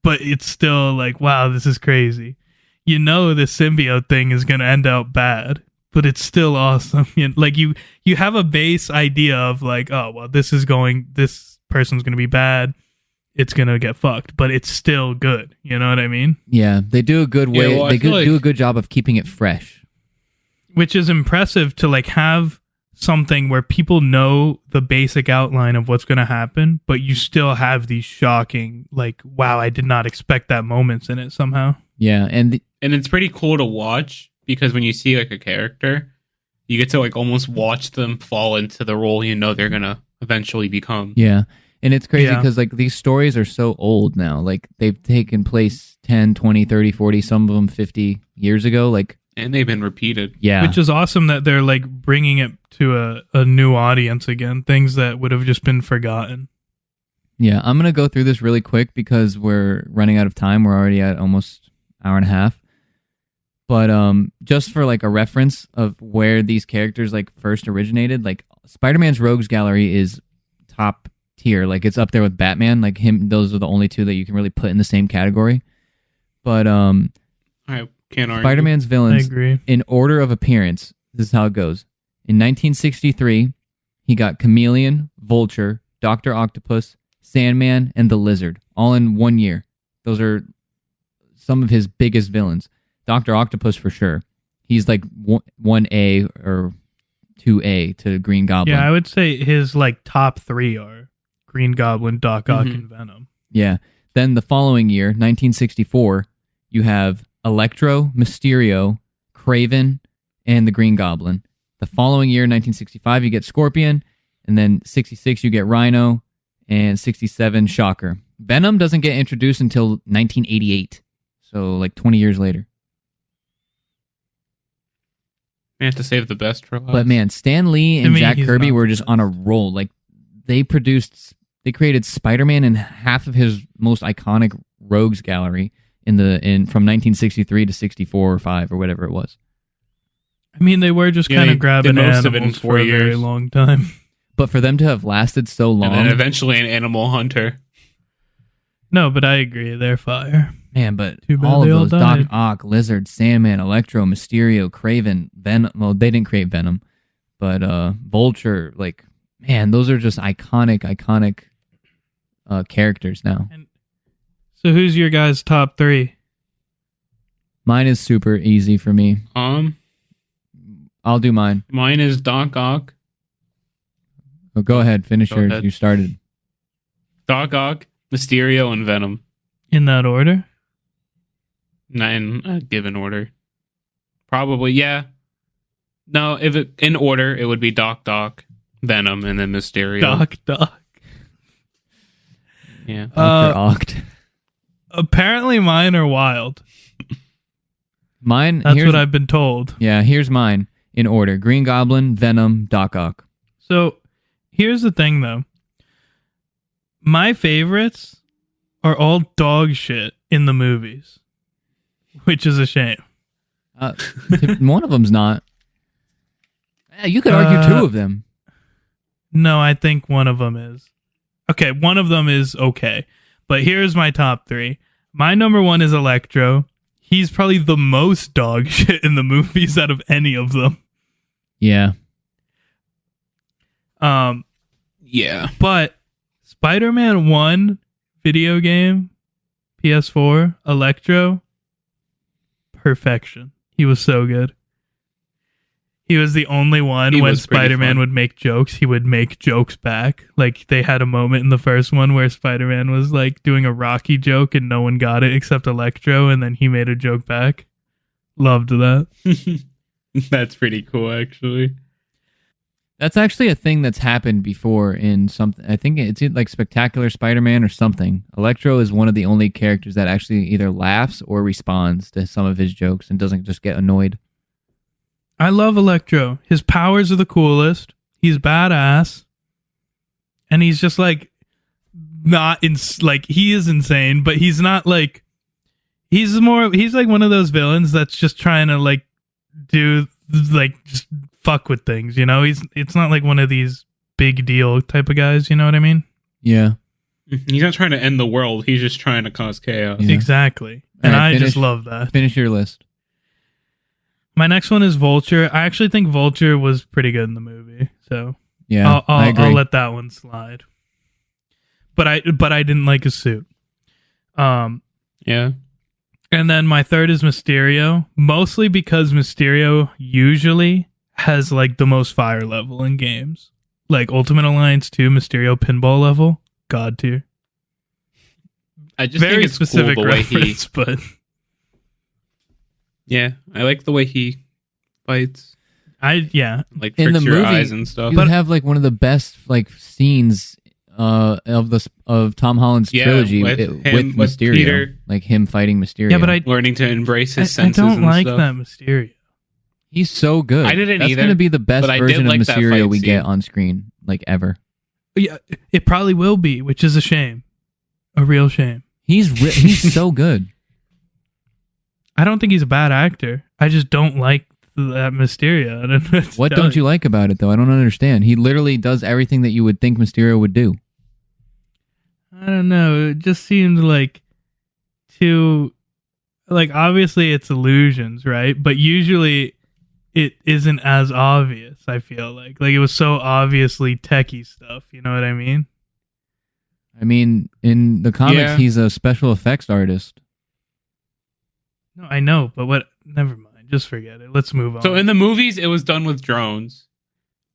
but it's still like, wow, this is crazy. You know the symbiote thing is gonna end out bad, but it's still awesome. Like you have a base idea of like, oh well, this person's gonna be bad. It's gonna get fucked, but it's still good. You know what I mean? Yeah, they do a good way. Yeah, well, they do a good job of keeping it fresh. Which is impressive to like have something where people know the basic outline of what's going to happen, but you still have these shocking, like, wow, I did not expect that moments in it somehow. Yeah, and it's pretty cool to watch because when you see like a character, you get to like almost watch them fall into the role you know they're gonna eventually become. yeah, and it's crazy Yeah. because like these stories are so old now. Like they've taken place 10, 20, 30, 40, some of them 50 years ago. Like, And they've been repeated. yeah, Which is awesome that they're like bringing it to a new audience again, things that would have just been forgotten. yeah. I'm gonna go through this really quick because we're running out of time. We're already at almost an hour and a half. But just for like a reference of where these characters like first originated, like Spider-Man's Rogues Gallery is top tier. Like it's up there with Batman. Like him, those are the only two that you can really put in the same category. But I can't argue. Spider-Man's I villains agree. in order of appearance. This is how it goes. In 1963, he got Chameleon, Vulture, Dr. Octopus, Sandman, and the Lizard, all in 1 year. Those are some of his biggest villains. Dr. Octopus for sure. He's like 1A or 2A to Green Goblin. Yeah, I would say his like top 3 are Green Goblin, Doc Ock, Mhm. and Venom. Yeah. Then the following year, 1964, you have Electro, Mysterio, Kraven, and the Green Goblin. The following year, 1965, you get Scorpion, and then 66, you get Rhino, and 67, Shocker. Venom doesn't get introduced until 1988, so like 20 years later. I have to save the best for last. But man, Stan Lee To and me, Jack he's Kirby not were the just best. on a roll. Like they created Spider-Man and half of his most iconic Rogues Gallery from 1963 to 64 or 5 or whatever it was. I mean, they were just Yeah, kind they of grabbing did most of it in animals 4 for a very years. long time. But for them to have lasted so long, and then eventually an Animal Hunter. No, but I agree. They're fire. man, but Too bad all of they all those died. Doc Ock, Lizard, Sandman, Electro, Mysterio, Kraven, Venom. Well, they didn't create Venom, but Vulture. Like, man, those are just iconic characters now. So who's your guys' top 3? Mine is super easy for me. I'll do mine. Mine is Doc Ock. Oh, go ahead, finish Go yours. ahead. You started. Doc Ock, Mysterio, and Venom. In that order? Not in a given order. Probably, yeah. No, if it in order, it would be Doc, Venom, and then Mysterio. Doc. Yeah. Dr. Oct. Apparently mine are wild. Mine. That's here's- what I've been told. Yeah, here's mine in order: Green Goblin, Venom, Doc Ock. So here's the thing, though. My favorites are all dog shit in the movies, which is a shame. One of them's not. You could argue two of them. No, I think one of them is. Okay, one of them is okay. But here's my top 3. My number 1 is Electro. He's probably the most dog shit in the movies out of any of them. Yeah. Yeah. But Spider-Man 1 video game, PS4, Electro, perfection. He was so good. He was the only one He when was pretty Spider-Man fun. would make jokes, he would make jokes back. Like they had a moment in the first one where Spider-Man was like doing a Rocky joke and no one got it except Electro, and then he made a joke back. Loved that. That's pretty cool, actually. That's actually a thing that's happened before in something. I think it's in, like Spectacular Spider-Man or something. Electro is one of the only characters that actually either laughs or responds to some of his jokes and doesn't just get annoyed. I love Electro. His powers are the coolest. He's badass. And he's just like not like he is insane, but he's not like he's like one of those villains that's just trying to like do like just fuck with things, you know? It's not like one of these big deal type of guys, you know what I mean? Yeah. He's not trying to end the world. He's just trying to cause chaos. Yeah. Exactly. And All right, I just finish. love that. Finish your list. My next one is Vulture. I actually think Vulture was pretty good in the movie, so Yeah, I agree. I'll let that one slide. But I didn't like his suit. Yeah. And then my third is Mysterio, mostly because Mysterio usually has like the most fire level in games. Like Ultimate Alliance 2, Mysterio pinball level, god tier. I just Very think it's specific cool the way he. reference, but Yeah, I like the way he fights, like In the tricks your movie, eyes and stuff. You have like one of the best like scenes of Tom Holland's Yeah, trilogy with with him, with Mysterio, Peter. like him fighting Mysterio. yeah, but I Learning to embrace his I senses. don't and like stuff. that Mysterio. He's so good. I didn't That's either, going to be the best but I did version of like that Mysterio fight we scene. get on screen, like ever. Yeah, it probably will be, which is a shame, a real shame. He's so good. I don't think he's a bad actor. I just don't like that Mysterio. I don't know to What tell don't you like about it though? I don't understand. He literally does everything that you would think Mysterio would do. I don't know. It just seems like too, like, obviously it's illusions, right? But usually it isn't as obvious, I feel like. Like, it was so obviously techie stuff, you know what I mean? I mean, in the comics, Yeah. he's a special effects artist. No, I know, but what? Never mind. Just forget it. Let's move on. So in the movies, it was done with drones,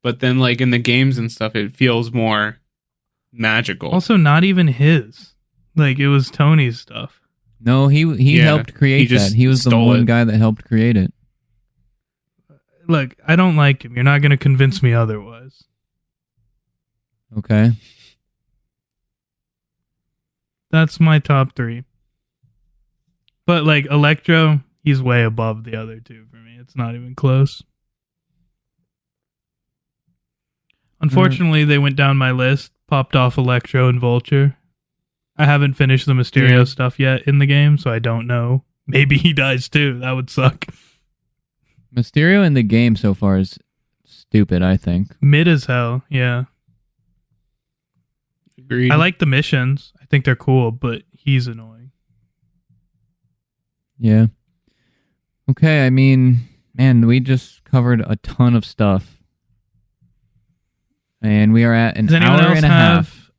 but then like in the games and stuff, it feels more magical. Also, not even his. Like, it was Tony's stuff. No, he Yeah, helped create he just that. He was the stole one it. guy that helped create it. Look, I don't like him. You're not going to convince me otherwise. Okay. That's my top three. But, like, Electro, he's way above the other two for me. It's not even close. Unfortunately, they went down my list, popped off Electro and Vulture. I haven't finished the Mysterio Yeah. stuff yet in the game, so I don't know. Maybe he dies too. That would suck. Mysterio in the game so far is stupid, I think. Mid as hell, yeah. Agreed. I like the missions. I think they're cool, but he's annoying. Yeah. Okay, I mean, man, we just covered a ton of stuff. And we are at an Does anyone hour else and a have half.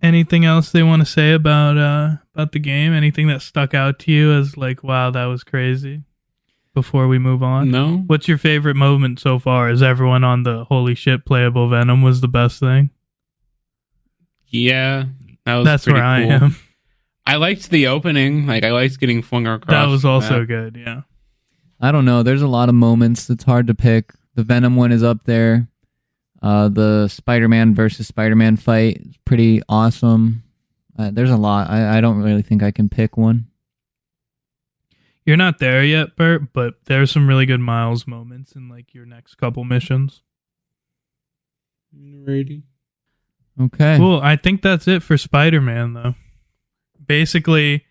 anything else they want to say about the game? Anything that stuck out to you as like, wow, that was crazy? Before we move on, No. what's your favorite moment so far? Is everyone on the holy shit playable Venom was the best thing? Yeah, that was. That's pretty where I cool. am. I liked the opening. Like I liked getting flung across. That was also the map. good. Yeah. I don't know. There's a lot of moments. It's hard to pick. The Venom one is up there. The Spider-Man versus Spider-Man fight is pretty awesome. There's a lot. I don't really think I can pick one. You're not there yet, Bert, but there's some really good Miles moments in like your next couple missions. Alrighty. Okay. Cool. I think that's it for Spider-Man, though. Basically,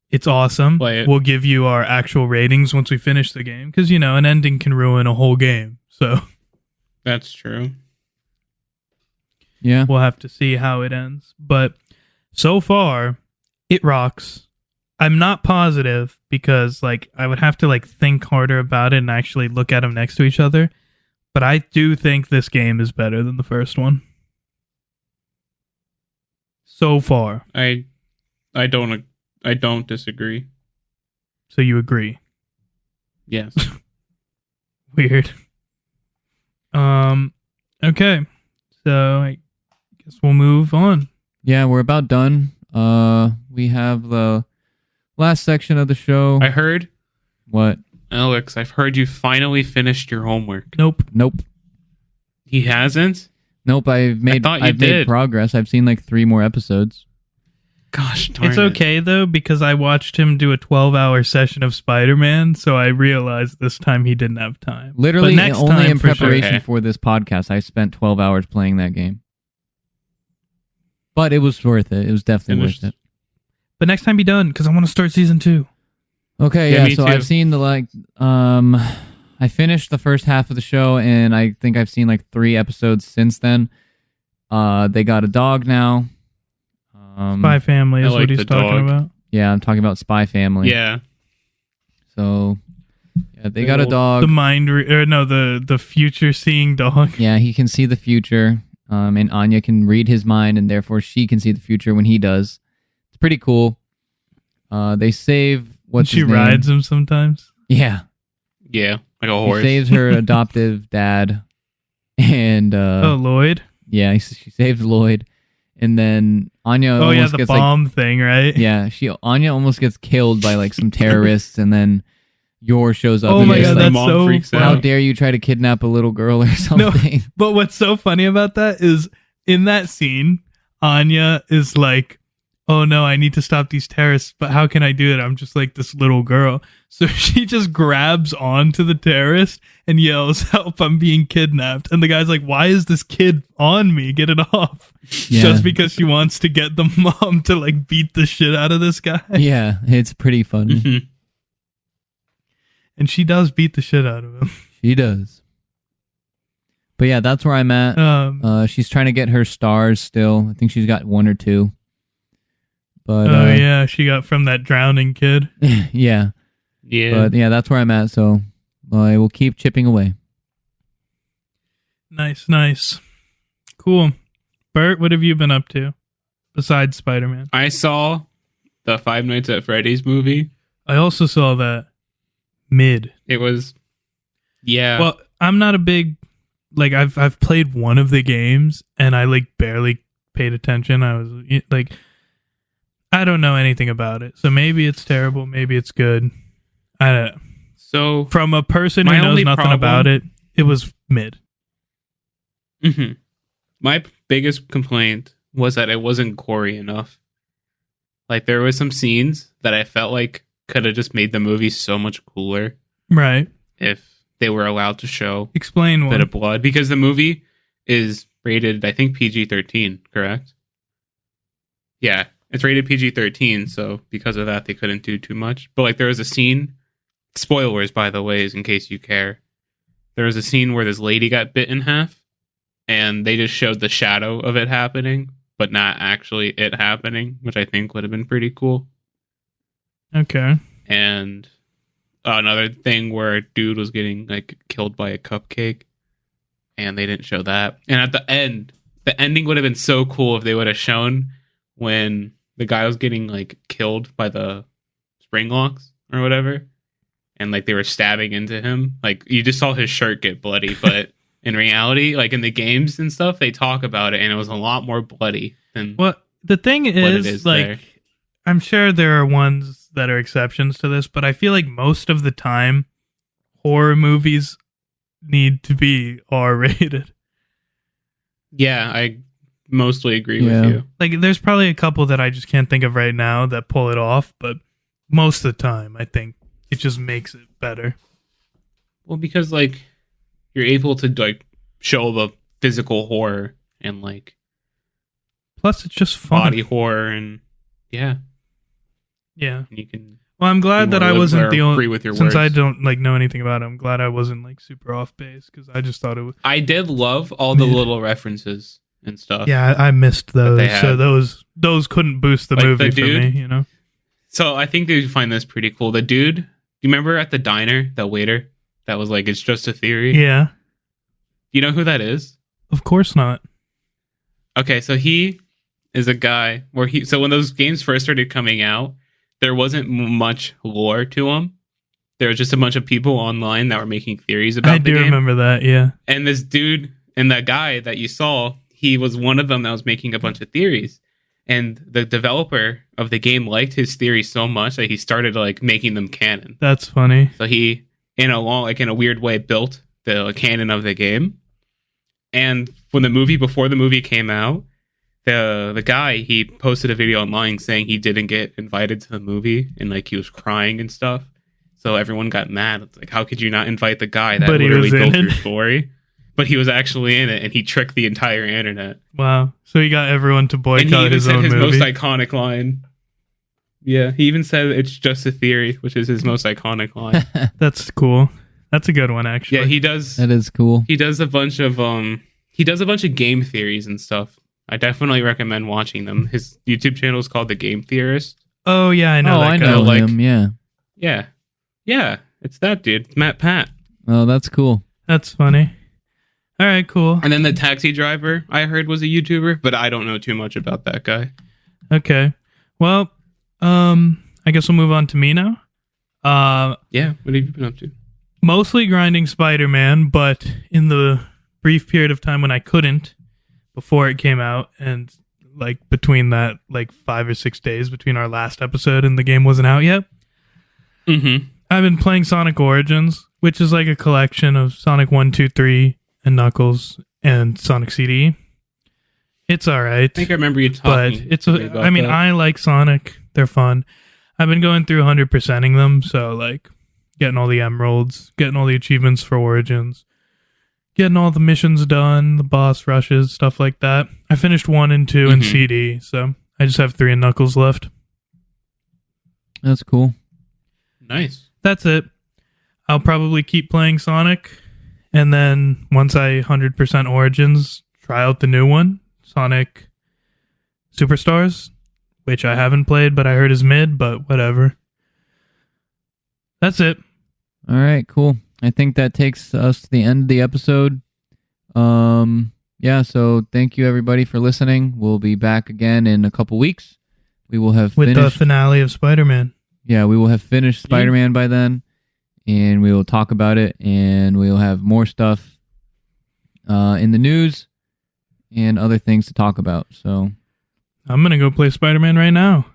it's awesome. Play it. We'll give you our actual ratings once we finish the game, because, you know, an ending can ruin a whole game. So That's true. Yeah. we'll have to see how it ends. But so far, it rocks. I'm not positive because, like, I would have to, like, think harder about it and actually look at them next to each other. But I do think this game is better than the first one. So far. I don't disagree. So you agree. Yes. Weird. Okay. So I guess we'll move on. Yeah, we're about done. We have the last section of the show. I heard, What? Alex, I've heard you finally finished your homework. Nope. Nope. He hasn't? Nope. I've made thought you I've made did. progress. I've seen like 3 more episodes. Gosh darn It's it. okay though, because I watched him do a 12-hour session of Spider-Man, so I realized this time he didn't have time. Literally, but next only time in for sure. preparation Okay. for this podcast, I spent 12 hours playing that game. But it was worth it. It was definitely Finished. worth it. But next time be done, because I want to start season 2. Okay, Yeah, yeah. me So too. I've seen I finished the first half of the show, and I think I've seen like 3 episodes since then. They got a dog now. Spy Family I is like what he's the talking dog. about. Yeah, I'm talking about Spy Family. Yeah. So They got a dog. The the future seeing dog. Yeah, he can see the future. And Anya can read his mind, and therefore she can see the future when he does. It's pretty cool. They save what's She his name? rides him sometimes. Yeah, Yeah, like a he horse. saves her adoptive dad, and Lloyd. yeah, she saves Lloyd, and then Anya. Oh yeah, almost the gets, bomb thing, right? Yeah, Anya almost gets killed by like some terrorists, and then Yor shows up. Oh and my he's god, like, that's mom so freaks out. how funny. dare you try to kidnap a little girl or something? But what's so funny about that is in that scene, Anya is like, "Oh no, I need to stop these terrorists, but how can I do it? I'm just like this little girl." So she just grabs onto the terrorist and yells, "Help, I'm being kidnapped." And the guy's like, "Why is this kid on me? Get it off." Yeah. Just because she wants to get the mom to like beat the shit out of this guy. Yeah, it's pretty funny. Mhm. And she does beat the shit out of him. She does. But yeah, that's where I'm at. She's trying to get her stars still. I think she's got 1 or 2. But oh yeah, she got from that drowning kid. yeah. Yeah. But yeah, that's where I'm at. So I will keep chipping away. Nice. Cool. Bert, what have you been up to besides Spider-Man? I saw the Five Nights at Freddy's movie. I also saw that mid. It was, yeah. Well, I'm not a big like I've played one of the games and I like barely paid attention. I was like I don't know anything about it. So maybe it's terrible, maybe it's good. I don't know. So From a person who My knows only nothing problem- about it, it was mid. mhm. My biggest complaint was that it wasn't gory enough. Like there was some scenes that I felt like could have just made the movie so much cooler Right. if they were allowed to show Explain a bit one. of blood, because the movie is rated, I think, PG-13, correct? Yeah, it's rated PG-13, so because of that, they couldn't do too much. But like, there was a scene. Spoilers, by the way, in case you care. There was a scene where this lady got bit in half, and they just showed the shadow of it happening, but not actually it happening, which I think would have been pretty cool. Okay. And another thing where a dude was getting like killed by a cupcake, and they didn't show that. And at the end, the ending would have been so cool if they would have shown when the guy was getting like killed by the spring locks or whatever, and like they were stabbing into him. Like you just saw his shirt get bloody, but in reality, like in the games and stuff, they talk about it, and it was a lot more bloody than. Well, the thing it is, is like, there. I'm sure there are ones that are exceptions to this, but I feel like most of the time, horror movies need to be R-rated. Yeah, I mostly agree Yeah. with you. Like, there's probably a couple that I just can't think of right now that pull it off, but most of the time, I think it just makes it better. Well, because like you're able to like show the physical horror and like Plus, it's just fun. body horror, and yeah, Yeah. you can. Well, I'm glad be that more I wasn't liberal the or only. free with your Since I words. don't like know anything about it, I'm glad I wasn't like super off base because I just thought it was. I did love all the Mid. little references and stuff. Yeah, I missed those. they So had. those couldn't boost the Like the movie for dude- me. You know. So I think they find this pretty cool. The dude, do you remember at the diner, the waiter that was like, "It's just a theory." Yeah. You know who that is? Of course not. Okay, so he is a guy where he. So when those games first started coming out, there wasn't much lore to them. There was just a bunch of people online that were making theories about I the do game. remember that. Yeah. And this dude and that guy that you saw, he was one of them that was making a bunch of theories. And the developer of the game liked his theories so much that he started like making them canon. That's funny. So he, in a weird way, built the canon of the game. And when before the movie came out, the guy, he posted a video online saying he didn't get invited to the movie, and like he was crying and stuff. So everyone got mad. It's like, how could you not invite the guy that But he literally was in built your it. story? But he was actually in it, and he tricked the entire internet. Wow. So he got everyone to And he boycott even his said own his movie. most iconic line. Yeah, he even said it's just a theory, which is his most iconic line. That's cool. That's a good one, actually. Yeah, he does. That is cool. He does a bunch of game theories and stuff. I definitely recommend watching them. His YouTube channel is called The Game Theorist. Oh yeah, I know Oh, that I guy. know like- him. Yeah. Yeah. It's that dude, it's Matt Pat. Oh, that's cool. That's funny. All right, cool. And then the taxi driver I heard was a YouTuber, but I don't know too much about that guy. Okay. Well, I guess we'll move on to me now. Yeah, what have you been up to? Mostly grinding Spider-Man, but in the brief period of time when I couldn't, before it came out, and like between that, like 5 or 6 days between our last episode and the game wasn't out yet, I've been playing Sonic Origins, which is like a collection of Sonic 1, 2, 3, and Knuckles, and Sonic CD. It's alright. I think I remember you But talking. it's, to me about that. I like Sonic. They're fun. I've been going through 100%ing them, so like getting all the emeralds, getting all the achievements for Origins, getting all the missions done, the boss rushes, stuff like that. I finished 1 and 2 in CD, so I just have 3 in Knuckles left. That's cool. Nice. That's it. I'll probably keep playing Sonic, and then once I 100% Origins, try out the new one, Sonic Superstars, which I haven't played, but I heard is mid, but whatever. That's it. All right, cool. I think that takes us to the end of the episode. Yeah, so thank you everybody for listening. We'll be back again in a couple weeks. We will have With the finished. finale of Spider-Man. Yeah, we will have finished Spider-Man by then, and we will talk about it, and we will have more stuff in the news and other things to talk about. So I'm going to go play Spider-Man right now.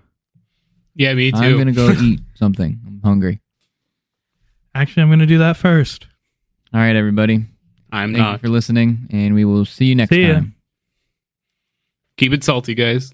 Yeah, me too. I'm gonna go eat something. I'm hungry. Actually, I'm going to do that first. All right, everybody. I'm Thank you not. for listening, and we will see you next See ya. time. Keep it salty, guys.